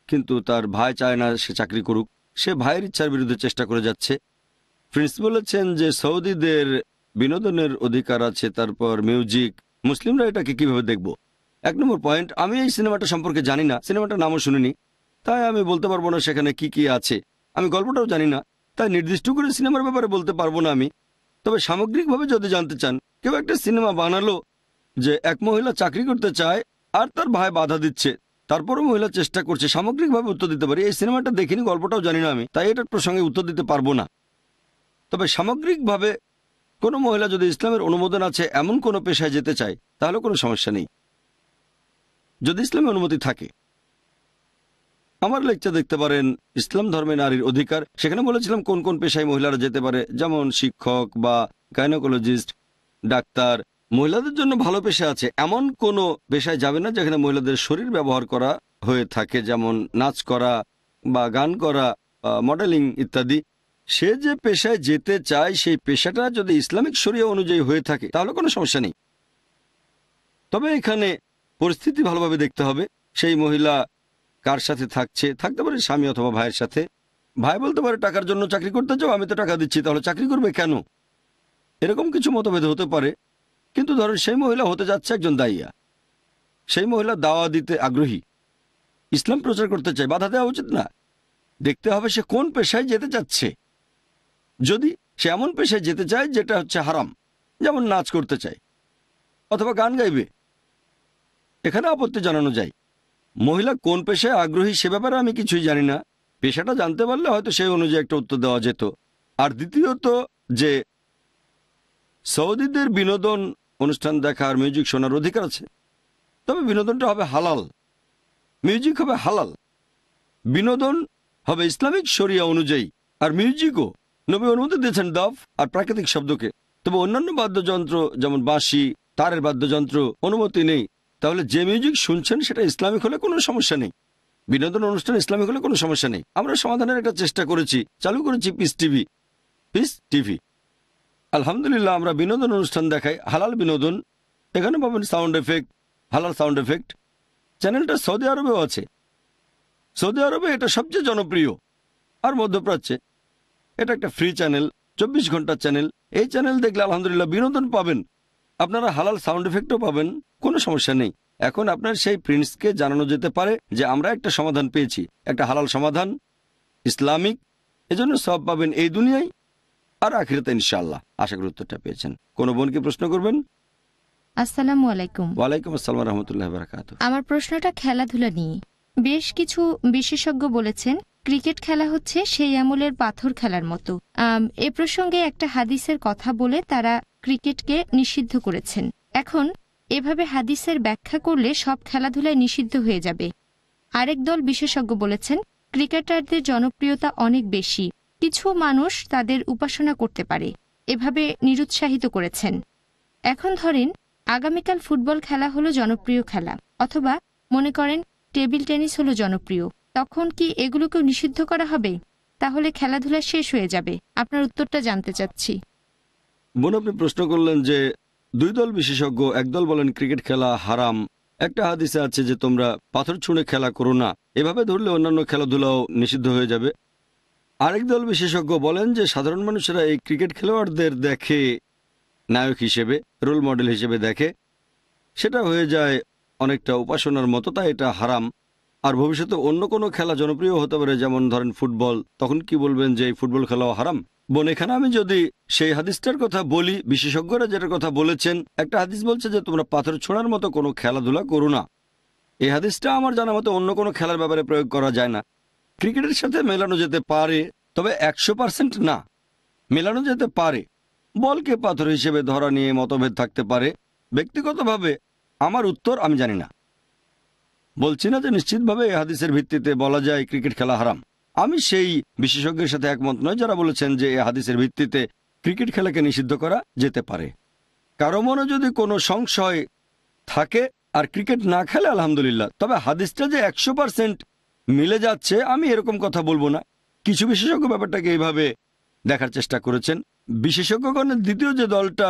কিন্তু তার ভাই চায় না সে চাকরি করুক, সে ভাইয়ের ইচ্ছার বিরুদ্ধে চেষ্টা করে যাচ্ছে। প্রিন্স বলেছেন যে সৌদিদের বিনোদনের অধিকার আছে, তারপর মিউজিক, মুসলিমরা এটাকে কিভাবে দেখব। 1 নম্বর পয়েন্ট, আমি এই সিনেমাটা সম্পর্কে জানি না, সিনেমাটার নামও শুনিনি, তাই আমি বলতে পারবো না সেখানে কি কি আছে। আমি গল্পটাও জানি না, তাই নির্দিষ্ট করে সিনেমার ব্যাপারে বলতে পারবো না আমি। তবে সামগ্রিকভাবে যদি জানতে চান, কেউ একটা সিনেমা বানালো যে এক মহিলা চাকরি করতে চায় আর তার ভাই বাধা দিচ্ছে, তারপরও মহিলা চেষ্টা করছে, সামগ্রিকভাবে উত্তর দিতে পারি। এই সিনেমাটা দেখিনি, গল্পটাও জানি না আমি, তাই এটার প্রসঙ্গে উত্তর দিতে পারবো না। তবে সামগ্রিকভাবে কোনো মহিলা যদি ইসলামের অনুমোদন আছে এমন কোনো পেশায় যেতে চায় তাহলে কোনো সমস্যা নেই, যদি ইসলামের অনুমতি থাকে। আমার লেকচার দেখতে পারেন ইসলাম ধর্মে নারীর অধিকার, সেখানে বলেছিলাম কোন কোন পেশায় মহিলারা যেতে পারে, যেমন শিক্ষক বা গাইনোকোলজিস্ট, ডাক্তার। মহিলাদের জন্য ভালো পেশা আছে, এমন কোনো পেশায় যাবে না যেখানে মহিলাদের শরীর ব্যবহার করা হয়ে থাকে, যেমন নাচ করা বা গান করা, মডেলিং ইত্যাদি। সে যে পেশায় যেতে চায় সেই পেশাটা যদি ইসলামিক শরিয়া অনুযায়ী হয়ে থাকে তাহলে কোনো সমস্যা নেই। তবে এখানে পরিস্থিতি ভালোভাবে দেখতে হবে। সেই মহিলা কার সাথে থাকতে পারে স্বামী অথবা ভাইয়ের সাথে। ভাই বলতে পারে টাকার জন্য চাকরি করতে চাও, আমি তো টাকা দিচ্ছি, তাহলে চাকরি করবে কেন? এরকম কিছু মতভেদ হতে পারে। কিন্তু ধরুন সেই মহিলা হতে যাচ্ছে একজন দাইয়া, সেই মহিলা দাওয়া দিতে আগ্রহী, ইসলাম প্রচার করতে চায়, বাধা দেওয়া উচিত না। দেখতে হবে সে কোন পেশায় যেতে চাচ্ছে। যদি সে এমন পেশায় যেতে চায় যেটা হচ্ছে হারাম, যেমন নাচ করতে চায় অথবা গান গাইবে, এখানে আপত্তি জানানো যায়। মহিলা কোন পেশায় আগ্রহী সে ব্যাপারে আমি কিছুই জানি না। পেশাটা জানতে পারলে হয়তো সেই অনুযায়ী একটা উত্তর দেওয়া যেত। আর দ্বিতীয়ত যে সৌদিদের বিনোদন অনুষ্ঠান দেখার, মিউজিক শোনার অধিকার আছে, তবে বিনোদনটা হবে হালাল, মিউজিক হবে হালাল, বিনোদন হবে ইসলামিক শরিয়া অনুযায়ী। আর মিউজিকও নবী অনুমতি দিয়েছেন দফ আর প্রাকৃতিক শব্দকে। তবে অন্যান্য বাদ্যযন্ত্র যেমন বাঁশি, তারের বাদ্যযন্ত্র অনুমতি নেই। তাহলে যে মিউজিক শুনছেন সেটা ইসলামিক হলে কোনো সমস্যা নেই, বিনোদন অনুষ্ঠান ইসলামিক হলে কোনো সমস্যা নেই। আমরা সমাধানের একটা চেষ্টা করেছি, চালু করেছি পিস টিভি। আলহামদুলিল্লাহ আমরা বিনোদন অনুষ্ঠান দেখাই, হালাল বিনোদন। এখানে পাবেন সাউন্ড এফেক্ট, হালাল সাউন্ড এফেক্ট। চ্যানেলটা সৌদি আরবেও আছে। সৌদি আরবে এটা সবচেয়ে জনপ্রিয়। আর মধ্যপ্রাচ্যে এটা একটা ফ্রি চ্যানেল, 24 ঘন্টার চ্যানেল। এই চ্যানেল দেখলে আলহামদুলিল্লাহ বিনোদন পাবেন, আপনারা হালাল সাউন্ড এফেক্টও পাবেন, কোনো সমস্যা নেই। এখন আপনার সেই প্রিন্সকে জানানো যেতে পারে যে আমরা একটা সমাধান পেয়েছি, একটা হালাল সমাধান, ইসলামিক। এজন্য সব পাবেন এই দুনিয়ায় আর আখিরাতে ইনশাআল্লাহ। আশা করি উত্তরটা পেয়েছেন। কোনো বোন কি প্রশ্ন করবেন? আসসালামু আলাইকুম। ওয়ালাইকুম আসসালাম রহমতুল্লাহ বারাকাতুহু। আমার প্রশ্নটা খেলাধুলা নিয়ে। বেশ কিছু বিশেষজ্ঞ বলেছেন ক্রিকেট খেলা হচ্ছে সেই আমলের পাথর খেলার মতো। এ প্রসঙ্গে একটা হাদিসের কথা বলে তারা ক্রিকেটকে নিষিদ্ধ করেছেন। এখন এভাবে হাদিসের ব্যাখ্যা করলে সব খেলাধুলায় নিষিদ্ধ হয়ে যাবে। আরেক দল বিশেষজ্ঞ বলেছেন ক্রিকেটারদের জনপ্রিয়তা অনেক বেশি, কিছু মানুষ তাদের উপাসনা করতে পারে, এভাবে নিরুৎসাহিত করেছেন। এখন ধরেন আগামীকাল ফুটবল খেলা হলো জনপ্রিয় খেলা, অথবা মনে করেন টেবিল টেনিস হলো জনপ্রিয়, তখন কি এগুলোকেও নিষিদ্ধ করা হবে? তাহলে খেলাধুলা শেষ হয়ে যাবে। আপনার উত্তরটা জানতে চাচ্ছি। বোন, আপনি প্রশ্ন করলেন যে দুই দল বিশেষজ্ঞ, একদল বলেন ক্রিকেট খেলা হারাম, একটা হাদিসে আছে যে তোমরা পাথর ছুঁড়ে খেলা করো না, এভাবে ধরলে অন্যান্য খেলাধুলাও নিষিদ্ধ হয়ে যাবে। আরেক দল বিশেষজ্ঞ বলেন যে সাধারণ মানুষেরা এই ক্রিকেট খেলোয়াড়দের দেখে নায়ক হিসেবে, রোল মডেল হিসেবে দেখে, সেটা হয়ে যায় অনেকটা উপাসনার মতো, তাই এটা হারাম। আর ভবিষ্যতে অন্য কোনো খেলা জনপ্রিয় হতে পারে, যেমন ধরেন ফুটবল, তখন কি বলবেন যে এই ফুটবল খেলাও হারাম? বোন, এখানে আমি যদি সেই হাদিসটার কথা বলি, বিশেষজ্ঞরা যেটার কথা বলেছেন, একটা হাদিস বলছে যে তোমরা পাথর ছোঁড়ার মতো কোনো খেলাধুলা করো না। এই হাদিসটা আমার জানা মতো অন্য কোনো খেলার ব্যাপারে প্রয়োগ করা যায় না। ক্রিকেটের সাথে মেলানো যেতে পারে, তবে 100% না। মেলানো যেতে পারে, বলকে পাথর হিসেবে ধরা নিয়ে মতভেদ থাকতে পারে। ব্যক্তিগতভাবে আমার উত্তর আমি জানি না, বলছি না যে নিশ্চিতভাবে এই হাদিসের ভিত্তিতে বলা যায় ক্রিকেট খেলা হারাম। আমি সেই বিশেষজ্ঞের সাথে একমত নয় যারা বলেছেন যে এই হাদিসের ভিত্তিতে ক্রিকেট খেলাকে নিষিদ্ধ করা যেতে পারে। কারো মনে যদি কোনো সংশয় থাকে আর ক্রিকেট না খেলে আলহামদুলিল্লাহ, তবে হাদিসটা যে 100% মিলে যাচ্ছে আমি এরকম কথা বলবো না। কিছু বিশেষজ্ঞ ব্যাপারটাকে এইভাবে দেখার চেষ্টা করেছেন। বিশেষজ্ঞগণের দ্বিতীয় যে দলটা,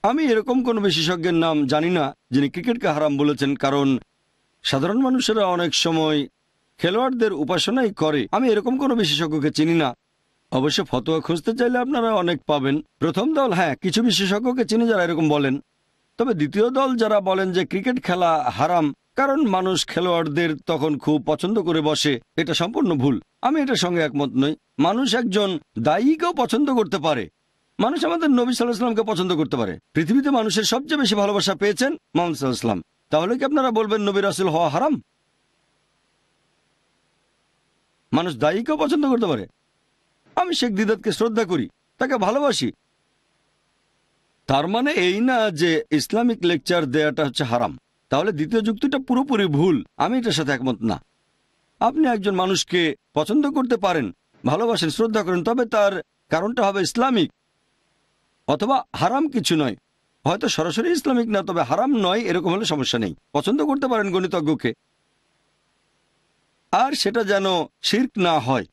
আমি এরকম কোনো বিশেষজ্ঞের নাম জানি না যিনি ক্রিকেটকে হারাম বলেছেন, কারণ সাধারণ মানুষেরা অনেক সময় খেলোয়াড়দের উপাসনাই করে। আমি এরকম কোনো বিশেষজ্ঞকে চিনি না। অবশ্য ফতোয়া খুঁজতে চাইলে আপনারা অনেক পাবেন। প্রথম দল, হ্যাঁ, কিছু বিশেষজ্ঞকে চিনি যারা এরকম বলেন। তবে দ্বিতীয় দল যারা বলেন যে ক্রিকেট খেলা হারাম কারণ মানুষ খেলোয়াড়দের তখন খুব পছন্দ করে বসে, এটা সম্পূর্ণ ভুল। আমি এটার সঙ্গে একমত নই। মানুষ একজন দায়ীকেও পছন্দ করতে পারে। মানুষ আমাদের নবী সাল্লাল্লাহু আলাইহি ওয়াসাল্লামকে পছন্দ করতে পারে। পৃথিবীতে মানুষের সবচেয়ে বেশি ভালোবাসা পেয়েছেন মুহাম্মদ সাল্লাল্লাহু আলাইহি ওয়াসাল্লাম। তাহলে কি আপনারা বলবেন নবী রাসূল হওয়া হারাম? মানুষ দায়ীকেও পছন্দ করতে পারে। আমি শেখ দিদাতকে শ্রদ্ধা করি, তাকে ভালোবাসি। তার মানে এই না যে ইসলামিক লেকচার দেয়াটা হচ্ছে হারাম। তাহলে দ্বিতীয় যুক্তিটা পুরোপুরি ভুল, আমি এটার সাথে একমত না। আপনি একজন মানুষকে পছন্দ করতে পারেন, ভালোবাসেন, শ্রদ্ধা করেন, তবে তার কারণটা হবে ইসলামিক, অথবা হারাম কিছু নয়। হয়তো সরাসরি ইসলামিক না, তবে হারাম নয়, এরকম হলে সমস্যা নেই। পছন্দ করতে পারেন গণিতজ্ঞকে, আর সেটা যেন শিরক না হয়।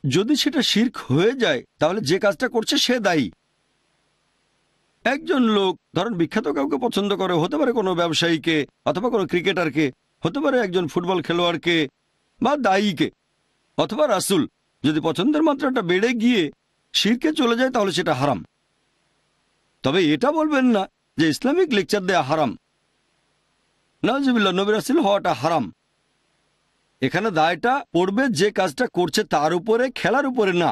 যদি সেটা শিরক হয়ে যায় তাহলে যে কাজটা করছে সে দায়ী। একজন লোক ধরেন বিখ্যাত কাউকে পছন্দ করে, হতে পারে কোনো ব্যবসায়ীকে অথবা কোনো ক্রিকেটারকে, হতে পারে একজন ফুটবল খেলোয়াড়কে বা দায়ীকে অথবা রাসূল। যদি পছন্দের মাত্রাটা বেড়ে গিয়ে শিরকে চলে যায় তাহলে সেটা হারাম। তবে এটা বলবেন না যে ইসলামিক লেকচার দেয়া হারাম, নাউজুবিল্লাহ, নবী রাসূল হওয়াটা হারাম। এখানে দায়টা পড়বে যে কাজটা করছে তার উপরে, খেলার উপরে না।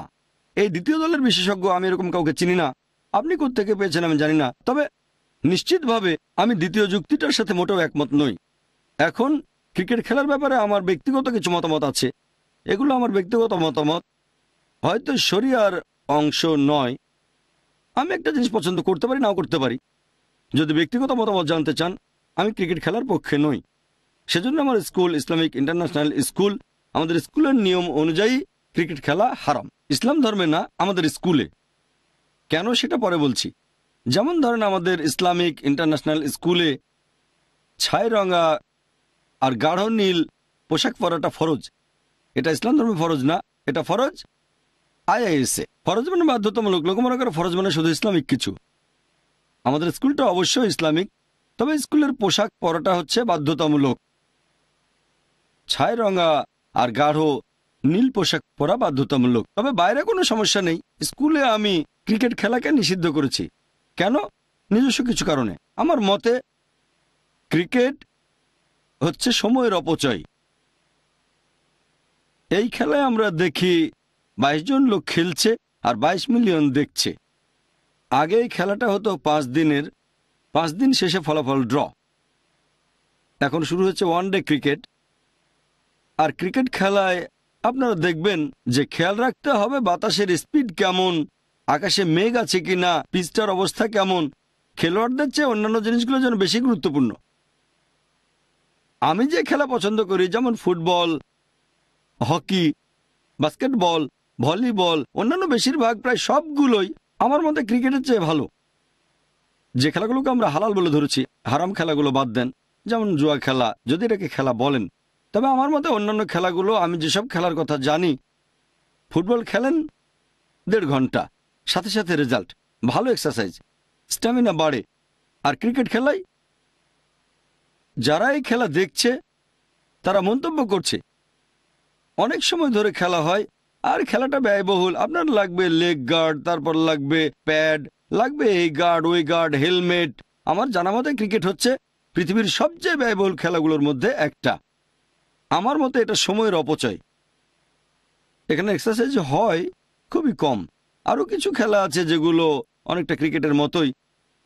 এই দ্বিতীয় দলের বিশেষজ্ঞ আমি এরকম কাউকে চিনি না, আপনি কোত্থেকে পেয়েছেন আমি জানি না, তবে নিশ্চিতভাবে আমি দ্বিতীয় যুক্তিটার সাথে মোটেও একমত নই। এখন ক্রিকেট খেলার ব্যাপারে আমার ব্যক্তিগত কিছু মতামত আছে। এগুলো আমার ব্যক্তিগত মতামত, হয়তো শরিয়ার অংশ নয়। আমি একটা জিনিস পছন্দ করতে পারি, নাও করতে পারি। যদি ব্যক্তিগত মতামত জানতে চান, আমি ক্রিকেট খেলার পক্ষে নই। সেজন্য আমার স্কুল, ইসলামিক ইন্টারন্যাশনাল স্কুল, আমাদের স্কুলের নিয়ম অনুযায়ী ক্রিকেট খেলা হারাম। ইসলাম ধর্মে না, আমাদের স্কুলে। কেন সেটা পরে বলছি। যেমন ধরেন আমাদের ইসলামিক ইন্টারন্যাশনাল স্কুলে ছাই রঙা আর গাঢ় নীল পোশাক পরাটা ফরজ। এটা ইসলাম ধর্মে ফরজ না, এটা ফরজ আইআইএসে। ফরজ মানে বাধ্যতামূলক। লোক মনে করে ফরজ মানে শুধু ইসলামিক কিছু। আমাদের স্কুলটা অবশ্যই ইসলামিক, তবে স্কুলের পোশাক পরাটা হচ্ছে বাধ্যতামূলক। ছাই রঙা আর গাঢ় নীল পোশাক পরা বাধ্যতামূলক। তবে বাইরে কোনো সমস্যা নেই। স্কুলে আমি ক্রিকেট খেলাকে নিষিদ্ধ করেছি। কেন? নিজস্ব কিছু কারণে। আমার মতে ক্রিকেট হচ্ছে সময়ের অপচয়। এই খেলায় আমরা দেখি 22 জন লোক খেলছে আর 22 মিলিয়ন দেখছে। আগে এই খেলাটা হতো 5 দিনের, 5 দিন শেষে ফলাফল ড্র। এখন শুরু হচ্ছে ওয়ানডে ক্রিকেট। আর ক্রিকেট খেলায় আপনারা দেখবেন যে খেয়াল রাখতে হবে বাতাসের স্পিড কেমন, আকাশে মেঘ আছে কিনা, পিচটার অবস্থা কেমন। খেলোয়াড়দের চেয়ে অন্যান্য জিনিসগুলো যেন বেশি গুরুত্বপূর্ণ। আমি যে খেলা পছন্দ করি, যেমন ফুটবল, হকি, বাস্কেটবল, ভলিবল, অন্যান্য বেশিরভাগ প্রায় সবগুলোই আমার মতে ক্রিকেটের চেয়ে ভালো। যে খেলাগুলোকে আমরা হালাল বলে ধরেছি, হারাম খেলাগুলো বাদ দেন, যেমন জুয়া খেলা, যদি এটাকে খেলা বলেন। তবে আমার মতে অন্যান্য খেলাগুলো, আমি যেসব খেলার কথা জানি, ফুটবল খেলেন 1.5 ঘন্টা, সাথে সাথে রেজাল্ট, ভালো এক্সারসাইজ, স্ট্যামিনা বাড়ে। আর ক্রিকেট খেলায় যারা এই খেলা দেখছে তারা মন্তব্য করছে অনেক সময় ধরে খেলা হয় আর খেলাটা ব্যয়বহুল। আপনার লাগবে লেগ গার্ড, তারপর লাগবে প্যাড, লাগবে এই গার্ড, ওই গার্ড, হেলমেট। আমার জানা মতে ক্রিকেট হচ্ছে পৃথিবীর সবচেয়ে ব্যয়বহুল খেলাগুলোর মধ্যে একটা। আমার মতে এটা সময়ের অপচয়। এখানে এক্সারসাইজ হয় খুবই কম। আরও কিছু খেলা আছে যেগুলো অনেকটা ক্রিকেটের মতোই।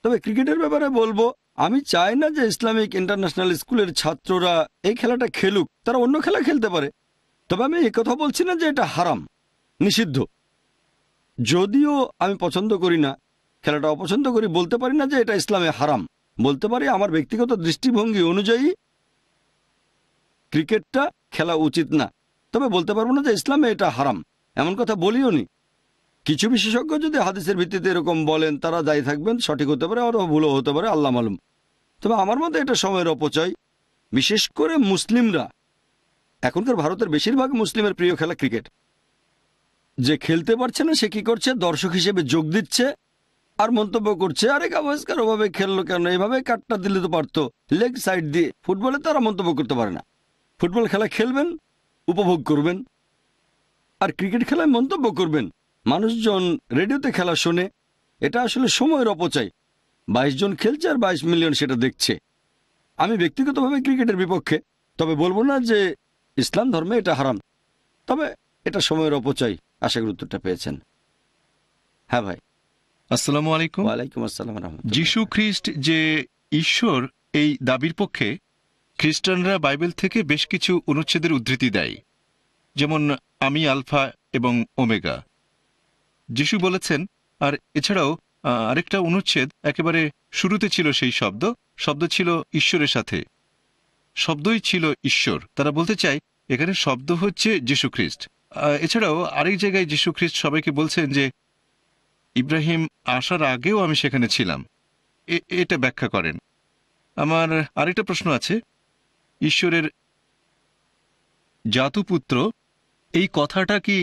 তবে ক্রিকেটের ব্যাপারে বলবো, আমি চাই না যে ইসলামিক ইন্টারন্যাশনাল স্কুলের ছাত্ররা এই খেলাটা খেলুক। তারা অন্য খেলা খেলতে পারে। তবে আমি কথা বলছি না যে এটা হারাম, নিষিদ্ধ। যদিও আমি পছন্দ করি না, খেলাটা অপছন্দ করি, বলতে পারি না যে এটা ইসলামে হারাম। বলতে পারি আমার ব্যক্তিগত দৃষ্টিভঙ্গি অনুযায়ী ক্রিকেটটা খেলা উচিত না। তবে বলতে পারবো না যে ইসলামে এটা হারাম, এমন কথা বলিও নি। কিছু বিশেষজ্ঞ যদি হাদিসের ভিত্তিতে এরকম বলেন, তারা দায়ী থাকবেন, সঠিক হতে পারে অথবা ভুলও হতে পারে, আল্লাহ মালুম। তবে আমার মতে এটা সময়ের অপচয়। বিশেষ করে মুসলিমরা, এখনকার ভারতের বেশিরভাগ মুসলিমের প্রিয় খেলা ক্রিকেট। যে খেলতে পারছে না সে কি করছে? দর্শক হিসেবে যোগ দিচ্ছে আর মন্তব্য করছে, আরে গাভাস্কার ওভাবে খেললো কেন, এইভাবে কাটটা দিলে তো পারতো, লেগ সাইড দিয়ে। ফুটবলে তারা মন্তব্য করতে পারে না। ফুটবল খেলা খেলবেন, উপভোগ করবেন, আর ক্রিকেট খেলায় মন্তব্য করবেন। মানুষজন রেডিওতে খেলা শোনে, এটা আসলে সময়ের অপচয়। 22 জন খেলছে আর 22 মিলিয়ন সেটা দেখছে। আমি ব্যক্তিগতভাবে ক্রিকেটের বিপক্ষে, তবে বলবো না যে ইসলাম ধর্মে এটা হারাম। তবে এটা সময়ের অপচয়। আশা করি উত্তরটা পেয়েছেন। হ্যাঁ ভাই। আসসালামু আলাইকুম। ওয়ালাইকুম আসসালাম রাহমাতুল্লাহ। যিশু খ্রিস্ট যে ঈশ্বর, এই দাবির পক্ষে খ্রিস্টানরা বাইবেল থেকে বেশ কিছু অনুচ্ছেদের উদ্ধৃতি দেয়। যেমন আমি আলফা এবং ওমেগা, যিশু বলেছেন। আর এছাড়াও আরেকটা অনুচ্ছেদ একেবারে শুরুতে ছিল, সেই শব্দ ছিল ঈশ্বরের সাথে, শব্দই ছিল ঈশ্বর। তারা বলতে চায় এখানে শব্দ হচ্ছে যিশু খ্রিস্ট। এছাড়াও আরেক জায়গায় যিশু খ্রিস্ট সবাইকে বলছেন যে ইব্রাহিম আসার আগেও আমি সেখানে ছিলাম। এটা ব্যাখ্যা করেন। আমার আরেকটা প্রশ্ন আছে, ঈশ্বরের জাতুপুত্র, এই কথাটা কি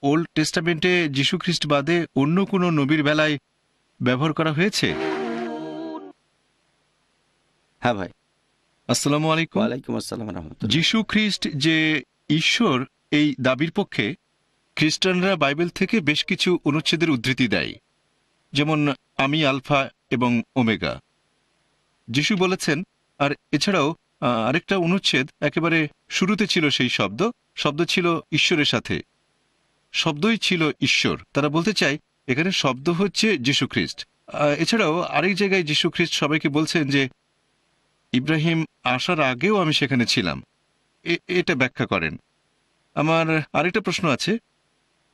ওল্ড টেস্টামেন্টে যীশু খ্রিস্ট বাদে অন্য কোনো নবীর বেলায় ব্যবহার করা হয়েছে? হ্যাঁ ভাই। আসসালামু আলাইকুম। ওয়ালাইকুম আসসালাম রহমতুল্লাহ। যীশু খ্রিস্ট যে ঈশ্বর, এই দাবির পক্ষে খ্রিস্টানরা বাইবেল থেকে বেশ কিছু অনুচ্ছেদের উদ্ধৃতি দেয়, যেমন আমি আলফা এবং ওমেগা, যিশু বলেছেন। আর এছাড়াও আরেকটা অনুচ্ছেদ, একেবারে শুরুতে ছিল সেই শব্দ, শব্দ ছিল ঈশ্বরের সাথে, শব্দই ছিল ঈশ্বর। তারা বলতে চায় এখানে শব্দ হচ্ছে যীশু খ্রিস্ট। এছাড়াও আরেক জায়গায় যীশু খ্রিস্ট সবাইকে বলছেন যে ইব্রাহিম আসার আগেও আমি সেখানে ছিলাম। এটা ব্যাখ্যা করেন। আমার আরেকটা প্রশ্ন আছে,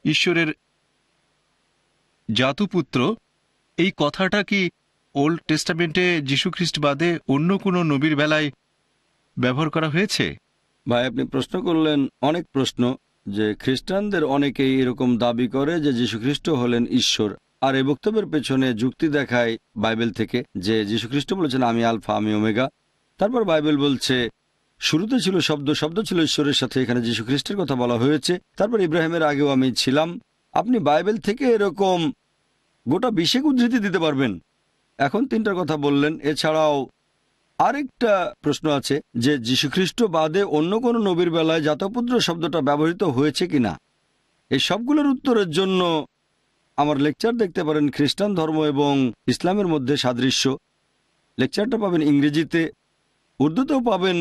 ঈশ্বরের জাতুপুত্র, এই কথাটা কি ওল্ড টেস্টামেন্টে যীশু খ্রিস্ট বাদে অন্য কোনো নবীর বেলায় ব্যবহার করা হয়েছে? ভাই, আপনি প্রশ্ন করলেন অনেক প্রশ্ন, যে খ্রিস্টানদের অনেকেই এরকম দাবি করে যে যীশুখ্রিস্ট হলেন ঈশ্বর, আর এই বক্তব্যের পেছনে যুক্তি দেখায় বাইবেল থেকে যে যীশুখ্রিস্ট বলেছেন আমি আলফা আমি ওমেগা। তারপর বাইবেল বলছে শুরুতে ছিল শব্দ, শব্দ ছিল ঈশ্বরের সাথে, এখানে যীশুখ্রিস্টের কথা বলা হয়েছে। তারপর ইব্রাহিমের আগেও আমি ছিলাম। আপনি বাইবেল থেকে এরকম গোটা বিশেক উদ্ধৃতি দিতে পারবেন। এখন তিনটার কথা বললেন। এছাড়াও আরেকটা প্রশ্ন আছে যে যীশুখ্রিস্ট বাদে অন্য কোনো নবীর বেলায় জাতপুত্র শব্দটা ব্যবহৃত হয়েছে কিনা। এই সবগুলোর উত্তরের জন্য আমার লেকচার দেখতে পারেন, খ্রিস্টান ধর্ম এবং ইসলামের মধ্যে সাদৃশ্য। লেকচারটা পাবেন ইংরেজিতে, উর্দুতেও পাবেন,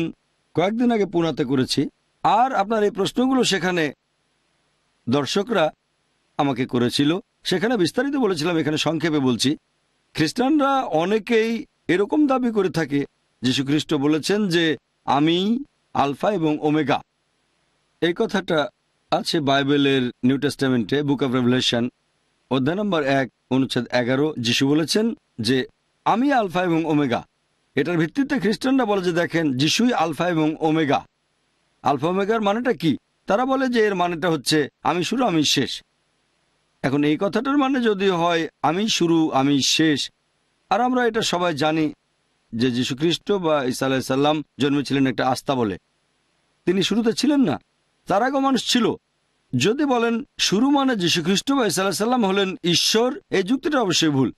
কয়েকদিন আগে পুনাতে করেছি। আর আপনার এই প্রশ্নগুলো সেখানে দর্শকরা আমাকে করেছিল, সেখানে বিস্তারিত বলেছিলাম, এখানে সংক্ষেপে বলছি। খ্রিস্টানরা অনেকেই এরকম দাবি করে থাকে যীশুখ্রিস্ট বলেছেন যে আমি আলফা এবং ওমেগা। এই কথাটা আছে বাইবেলের নিউ টেস্টামেন্টে, বুক অব রেভেলেশন অধ্যায় নম্বর 1 অনুচ্ছেদ 11। যিশু বলেছেন যে আমি আলফা এবং ওমেগা। এটার ভিত্তিতে খ্রিস্টানরা বলে যে দেখেন যিশুই আলফা এবং ওমেগা। আলফা ওমেগার মানেটা কি? তারা বলে যে এর মানেটা হচ্ছে আমি শুরু আমি শেষ। এখন এই কথাটার মানে যদি হয় আমি শুরু আমি শেষ, আর আমরা এটা সবাই জানি যে যীশুখ্রিস্ট বা ঈসা আলাইহিস সালাম জন্মেছিলেন একটা আস্থা বলে, তিনি শুরুতে ছিলেন না, তার আগে মানুষ ছিল। যদি বলেন শুরু মানে যীশুখ্রিস্ট বা ঈসা আলাইহিস সালাম হলেন ঈশ্বর, এই যুক্তিটা অবশ্যই ভুল।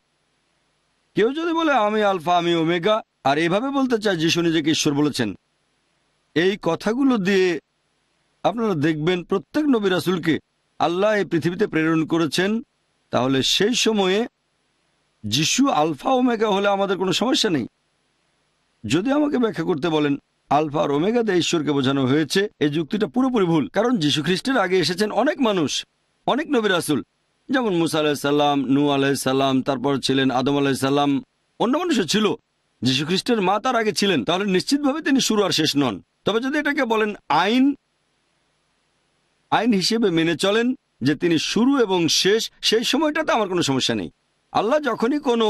কেউ যদি বলে আমি আলফা আমি ওমেগা আর এভাবে বলতে চায় যিশু নিজেকে ঈশ্বর বলেছেন, এই কথাগুলো দিয়ে আপনারা দেখবেন প্রত্যেক নবী রাসূলকে আল্লাহ এই পৃথিবীতে প্রেরণ করেছেন। তাহলে সেই সময়ে যিশু আলফা ওমেগা হলে আমাদের কোনো সমস্যা নেই। যদি আমাকে ব্যাখ্যা করতে বলেন আলফা আর ওমেগা দিয়ে ঈশ্বরকে বোঝানো হয়েছে, এই যুক্তিটা পুরোপুরি ভুল। কারণ যীশু খ্রিস্টের আগে এসেছেন অনেক মানুষ, অনেক নবী রাসূল, যেমন মুসা আলাইহিস সালাম, নূহ আলাইহিস সালাম, তারপর ছিলেন আদম আলাইহিস সালাম, অন্য মানুষও ছিল। যীশু খ্রিস্টের মা তার আগে ছিলেন, তাহলে নিশ্চিতভাবে তিনি শুরু আর শেষ নন। তবে যদি এটাকে বলেন আইন হিসেবে মেনে চলেন যে তিনি শুরু এবং শেষ, সেই সময়টাতে আমার কোনো সমস্যা নেই। আল্লাহ যখনই কোনো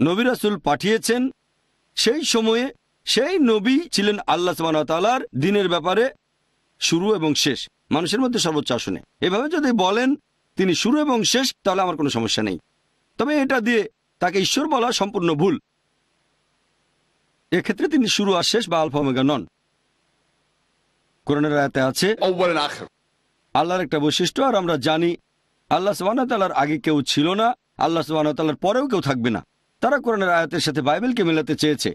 নবী রাসূল পাঠিয়েছেন সেই সময়ে সেই নবী ছিলেন আল্লাহ সুবহানাহু ওয়া তাআলার দ্বীনের ব্যাপারে শুরু এবং শেষ, মানুষের মধ্যে সর্বোচ্চ আসনে। এভাবে যদি বলেন তিনি শুরু এবং শেষ, তাহলে আমার কোনো সমস্যা নেই। তবে এটা দিয়ে তাকে ঈশ্বর বলা সম্পূর্ণ ভুল। এক্ষেত্রে তিনি শুরু আর শেষ বা আলফা ওমেগা নন। কোরআনের আয়াতে আছে আল্লাহর একটা বৈশিষ্ট্য, আর আমরা জানি আল্লাহ সুবহানাহু ওয়া তাআলার আগে কেউ ছিল না, আল্লাহ সুবহানাহু ওয়া তাআলার পরেও কেউ থাকবে না। তারা কোরআনের আয়াতের সাথে বাইবেলকে মেলাতে চেয়েছে।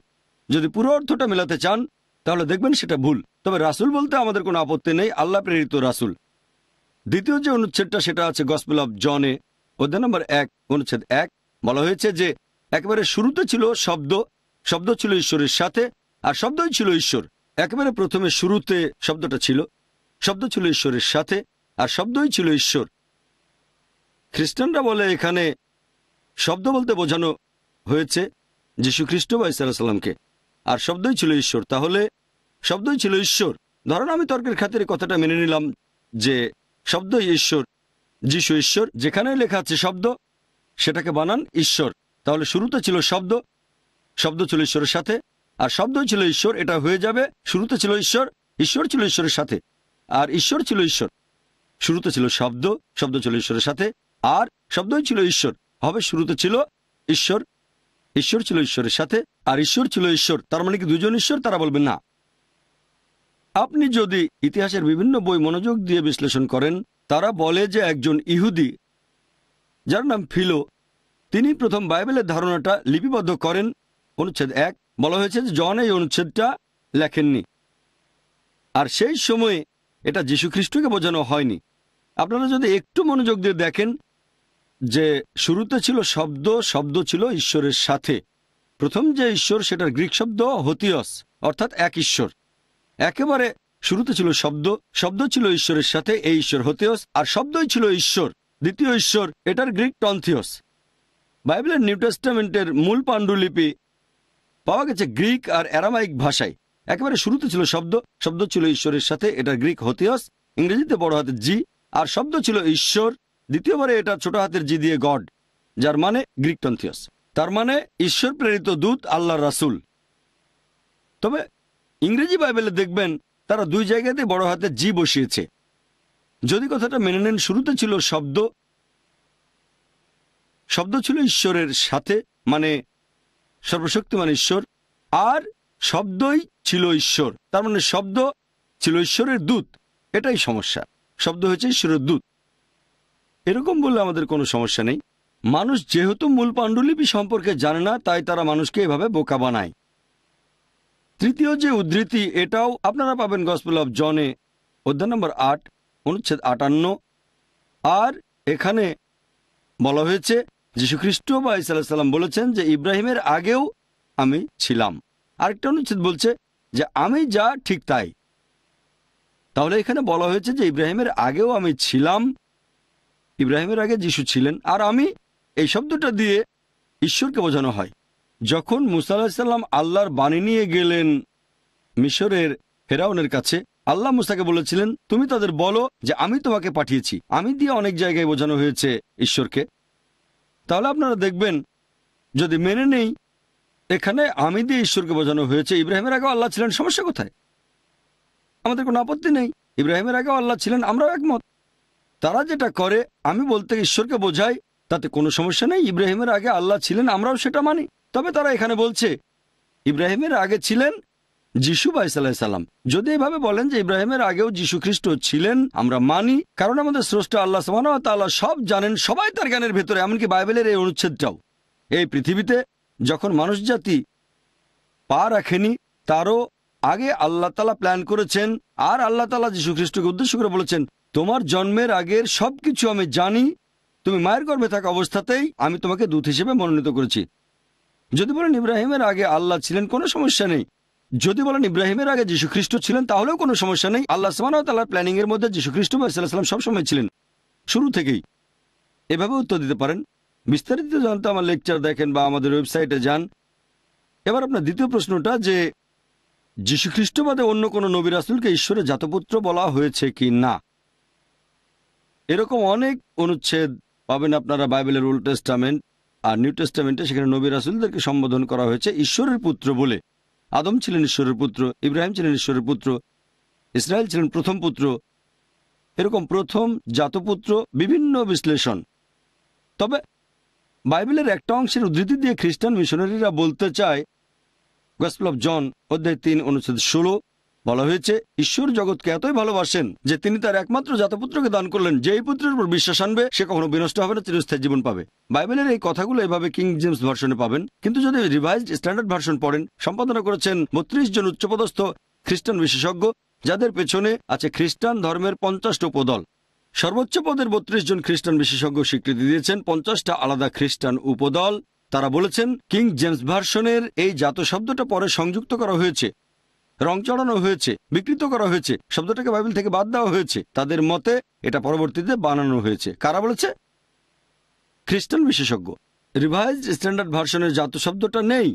যদি পুরো অর্থটা মেলাতে চান তাহলে দেখবেন সেটা ভুল। তবে রাসূল বলতে আমাদের কোনো আপত্তি নেই, আল্লাহ প্রেরিত রাসূল। দ্বিতীয় যে অনুচ্ছেদটা সেটা আছে গসপেল অফ জনে অধ্যায় নম্বর 1 অনুচ্ছেদ 1। বলা হয়েছে যে একেবারে শুরুতে ছিল শব্দ, শব্দ ছিল ঈশ্বরের সাথে, আর শব্দই ছিল ঈশ্বর। একেবারে প্রথমে শুরুতে শব্দটা ছিল, শব্দ ছিল ঈশ্বরের সাথে, আর শব্দই ছিল ঈশ্বর। খ্রিস্টানরা বলে এখানে শব্দ বলতে বোঝানো হয়েছে যীশুখ্রিস্ট বা ঈসা আলাইহিস সালামকে, আর শব্দই ছিল ঈশ্বর। তাহলে শব্দই ছিল ঈশ্বর। ধরুন আমি তর্কের খাতিরে কথাটা মেনে নিলাম যে শব্দই ঈশ্বর, যিশু ঈশ্বর, যেখানে লেখা আছে শব্দ সেটাকে বানান ঈশ্বর। তাহলে শুরুতে ছিল শব্দ, শব্দ ছিল ঈশ্বরের সাথে, আর শব্দই ছিল ঈশ্বর। এটা হয়ে যাবে শুরুতে ছিল ঈশ্বর, ঈশ্বর ছিল ঈশ্বরের সাথে, আর ঈশ্বর ছিল ঈশ্বর। শুরুতে ছিল শব্দ, শব্দ ছিল ঈশ্বরের সাথে, আর শব্দই ছিল ঈশ্বর। হবে শুরুতে ছিল ঈশ্বর, ঈশ্বর ছিল ঈশ্বরের সাথে, আর ঈশ্বর ছিল ঈশ্বর। তার মানে কি দুজন ঈশ্বর? তারা বলবেন না। আপনি যদি ইতিহাসের বিভিন্ন বই মনোযোগ দিয়ে বিশ্লেষণ করেন, তারা বলে যে একজন ইহুদি যার নাম ফিলো, তিনি প্রথম বাইবেলের ধারণাটা লিপিবদ্ধ করেন। অনুচ্ছেদ 1 বলা হয়েছে যে জন এই অনুচ্ছেদটা লেখেননি, আর সেই সময়ে এটা যীশু খ্রিস্টকে বোঝানো হয়নি। আপনারা যদি একটু মনোযোগ দিয়ে দেখেন যে শুরুতে ছিল শব্দ, শব্দ ছিল ঈশ্বরের সাথে। প্রথম যে ঈশ্বর সেটার গ্রিক শব্দ হোথিয়স, অর্থাৎ এক ঈশ্বর। একেবারে শুরুতে ছিল শব্দ, শব্দ ছিল ঈশ্বরের সাথে, এই ঈশ্বর হোথিয়স, আর শব্দই ছিল ঈশ্বর, দ্বিতীয় ঈশ্বর, এটার গ্রিক টন্থিয়স। বাইবেলের নিউ টেস্টামেন্টের মূল পাণ্ডুলিপি পাওয়া গেছে গ্রিক আর অ্যারামাইক ভাষায়। একেবারে শুরুতে ছিল শব্দ, শব্দ ছিল ঈশ্বরের সাথে, এটার গ্রিক হোথিয়স, ইংরেজিতে বড় হাতের জি, আর শব্দ ছিল ঈশ্বর, দ্বিতীয়বারে এটা ছোট হাতের জি দিয়ে গড, যার মানে গ্রিক টন্থিয়স। তার মানে ঈশ্বর প্রেরিত দূত, আল্লাহর রাসূল। তবে ইংরেজি বাইবেলে দেখবেন তারা দুই জায়গাতে বড় হাতের জি বসিয়েছে। যদি কথাটা মেনে নেন, শুরুতে ছিল শব্দ, শব্দ ছিল ঈশ্বরের সাথে, মানে সর্বশক্তিমান ঈশ্বর, আর শব্দই ছিল ঈশ্বর, তার মানে শব্দ ছিল ঈশ্বরের দূত। এটাই সমস্যা, শব্দ হয়েছে ঈশ্বরের দূত। এরকম বললে আমাদের কোনো সমস্যা নেই। মানুষ যেহেতু মূল পাণ্ডুলিপি সম্পর্কে জানে না, তাই তারা মানুষকে এভাবে বোকা বানায়। তৃতীয় যে উদ্ধৃতি, এটাও আপনারা পাবেন গসপেল অফ জনে অধ্যায় নম্বর 8 অনুচ্ছেদ 58। আর এখানে বলা হয়েছে যীশুখ্রিস্ট বা ঈসা আলাইহিস সালাম বলেছেন যে ইব্রাহিমের আগেও আমি ছিলাম। আরেকটা অনুচ্ছেদ বলছে যে আমি যা ঠিক তাই। তাহলে এখানে বলা হয়েছে যে ইব্রাহিমের আগেও আমি ছিলাম, ইব্রাহিমের আগে যিশু ছিলেন, আর আমি, এই শব্দটা দিয়ে ঈশ্বরকে বোঝানো হয়। যখন মুসা আলাইহিস সালাম আল্লাহর বাণী নিয়ে গেলেন মিশরের ফেরাউনের কাছে, আল্লাহ মুসাকে বলেছিলেন তুমি তাদের বলো যে আমি তোমাকে পাঠিয়েছি। আমি দিয়ে অনেক জায়গায় বোঝানো হয়েছে ঈশ্বরকে। তাহলে আপনারা দেখবেন যদি মেনে নেই এখানে আমি দিয়ে ঈশ্বরকে বোঝানো হয়েছে, ইব্রাহিমের আগেও আল্লাহ ছিলেন, সমস্যা কোথায়? আমাদের কোনো আপত্তি নেই, ইব্রাহিমের আগেও আল্লাহ ছিলেন, আমরাও একমত। তারা যেটা করে আমি বলতে ঈশ্বরকে বোঝাই, তাতে কোনো সমস্যা নেই। ইব্রাহিমের আগে আল্লাহ ছিলেন, আমরাও সেটা মানি। তবে তারা এখানে বলছে ইব্রাহিমের আগে ছিলেন যিশু বা ঈসা আলাইহিস সালাম। যদি এভাবে বলেন যে ইব্রাহিমের আগেও যীশু খ্রিস্ট ছিলেন, আমরা মানি, কারণ আমাদের স্রষ্টা আল্লাহ সুবহানাহু ওয়া তাআলা সব জানেন, সবাই তার জ্ঞানের ভেতরে, এমনকি বাইবেলের এই অনুচ্ছেদটাও। এই পৃথিবীতে যখন মানুষ জাতি পা রাখেনি, তারও আগে আল্লাহ তাআলা প্ল্যান করেছেন, আর আল্লাহ তাআলা যীশু খ্রিস্টকে উদ্দেশ্য করে বলেছেন তোমার জন্মের আগের সবকিছু আমি জানি, তুমি মায়ের গর্ভে থাকা অবস্থাতেই আমি তোমাকে দূত হিসেবে মনোনীত করেছি। যদি বলেন ইব্রাহিমের আগে আল্লাহ ছিলেন, কোনো সমস্যা নেই। যদি বলেন ইব্রাহিমের আগে যীশু খ্রিস্ট ছিলেন, তাহলেও কোনো সমস্যা নেই। আল্লাহ সুবহানাহু ওয়া তাআলার প্ল্যানিং এর মধ্যে যীশু খ্রিস্ট বা ঈসা আলাইহিস সালাম সবসময় ছিলেন, শুরু থেকেই। এভাবে উত্তর দিতে পারেন। বিস্তারিত জানতে আমার লেকচার দেখেন বা আমাদের ওয়েবসাইটে যান। এবার আপনার দ্বিতীয় প্রশ্নটা, যে যীশু খ্রিস্ট বাদে অন্য কোনো নবী রাসূলকে ঈশ্বরের জাতপুত্র বলা হয়েছে কি না। এরকম অনেক অনুচ্ছেদ পাবেন আপনারা বাইবেলের ওল্ড টেস্টামেন্ট আর নিউ টেস্টামেন্টে, সেখানে নবী রাসূলদেরকে সম্বোধন করা হয়েছে ঈশ্বরের পুত্র বলে। আদম ছিলেন ঈশ্বরের পুত্র, ইব্রাহিম ছিলেন ঈশ্বরের পুত্র, ইসরায়েল ছিলেন প্রথম পুত্র। এরকম প্রথম, জাতপুত্র, বিভিন্ন বিশ্লেষণ। তবে বাইবেলের একটা অংশের উদ্ধৃতি দিয়ে খ্রিস্টান মিশনারিরা বলতে চায়, গসপেল অফ জন অধ্যায় 3 অনুচ্ছেদ 16 বলা হয়েছে ঈশ্বর জগৎকে এতই ভালোবাসেন যে তিনি তার একমাত্র জাতপুত্রকে দান করলেন, যে এই পুত্রের উপর বিশ্বাস আনবে সে কখনো বিনষ্ট হবে না, চিরস্থায়ী জীবন পাবে। বাইবেলের এই কথাগুলো এভাবে কিং জেমস ভার্সনে পাবেন, কিন্তু যদি রিভাইজড স্ট্যান্ডার্ড ভার্সন পড়েন, সম্পাদনা করেছেন 32 জন উচ্চপদস্থ খ্রিস্টান বিশেষজ্ঞ, যাদের পেছনে আছে খ্রিস্টান ধর্মের 50টা উপদল। সর্বোচ্চ পদের 32 জন খ্রিস্টান বিশেষজ্ঞ স্বীকৃতি দিয়েছেন 50টা আলাদা খ্রিস্টান উপদল। তারা বলেছেন কিং জেমস ভার্সনের এই জাত শব্দটা পরে সংযুক্ত করা হয়েছে, রং চড়ানো হয়েছে, বিকৃত করা হয়েছে, শব্দটাকে বাইবেল থেকে বাদ দেওয়া হয়েছে। তাদের মতে এটা পরবর্তীতে বানানো হয়েছে। কারা বলেছে? খ্রিস্টান বিশেষজ্ঞ। রিভাইজড স্ট্যান্ডার্ড ভার্সনের জাত শব্দটা নেই।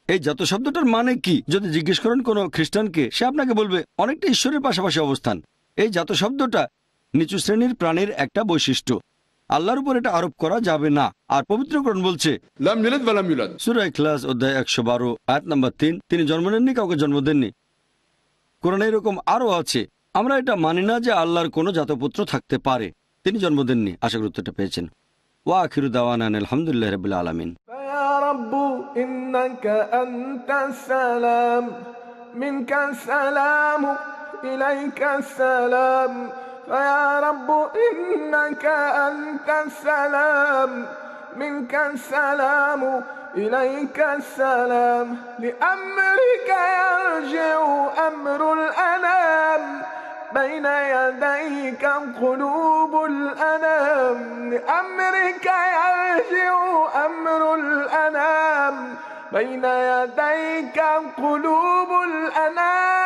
এই জাত শব্দটার মানে কি যদি জিজ্ঞেস করেন কোনো খ্রিস্টানকে, সে আপনাকে বলবে অনেকটা ঈশ্বরের পাশাপাশি অবস্থান। এই জাত শব্দটা নিচু শ্রেণীর প্রাণীর একটা বৈশিষ্ট্য, আল্লাহর উপর এটা আরোপ করা যাবে না। আর পবিত্রকরণ বলছে সূরা ইখলাস অধ্যায় 112 আয়াত নাম্বার 3, তিনি জন্ম নেননি, কাউকে জন্ম দেননি। কোরআনে এরকম আরো আছে। আমরা এটা মানি না যে আল্লাহর কোনো জাতপুত্র থাকতে পারে, তিনি জন্ম দেননি। আশা করি উত্তরটা পেয়েছেন। ওয়া আখিরু দাওয়ানা আলহামদুলিল্লাহি রাব্বিল আলামিন। يا رب إنك أنت السلام منك السلام إليك السلام فيا رب إنك أنت السلام منك السلام إليك السلام لأمرك يرجع أمر الأنام بين يديك قلوب الأنام لأمرك يرجع أمر الأنام بين يديك قلوب الأنام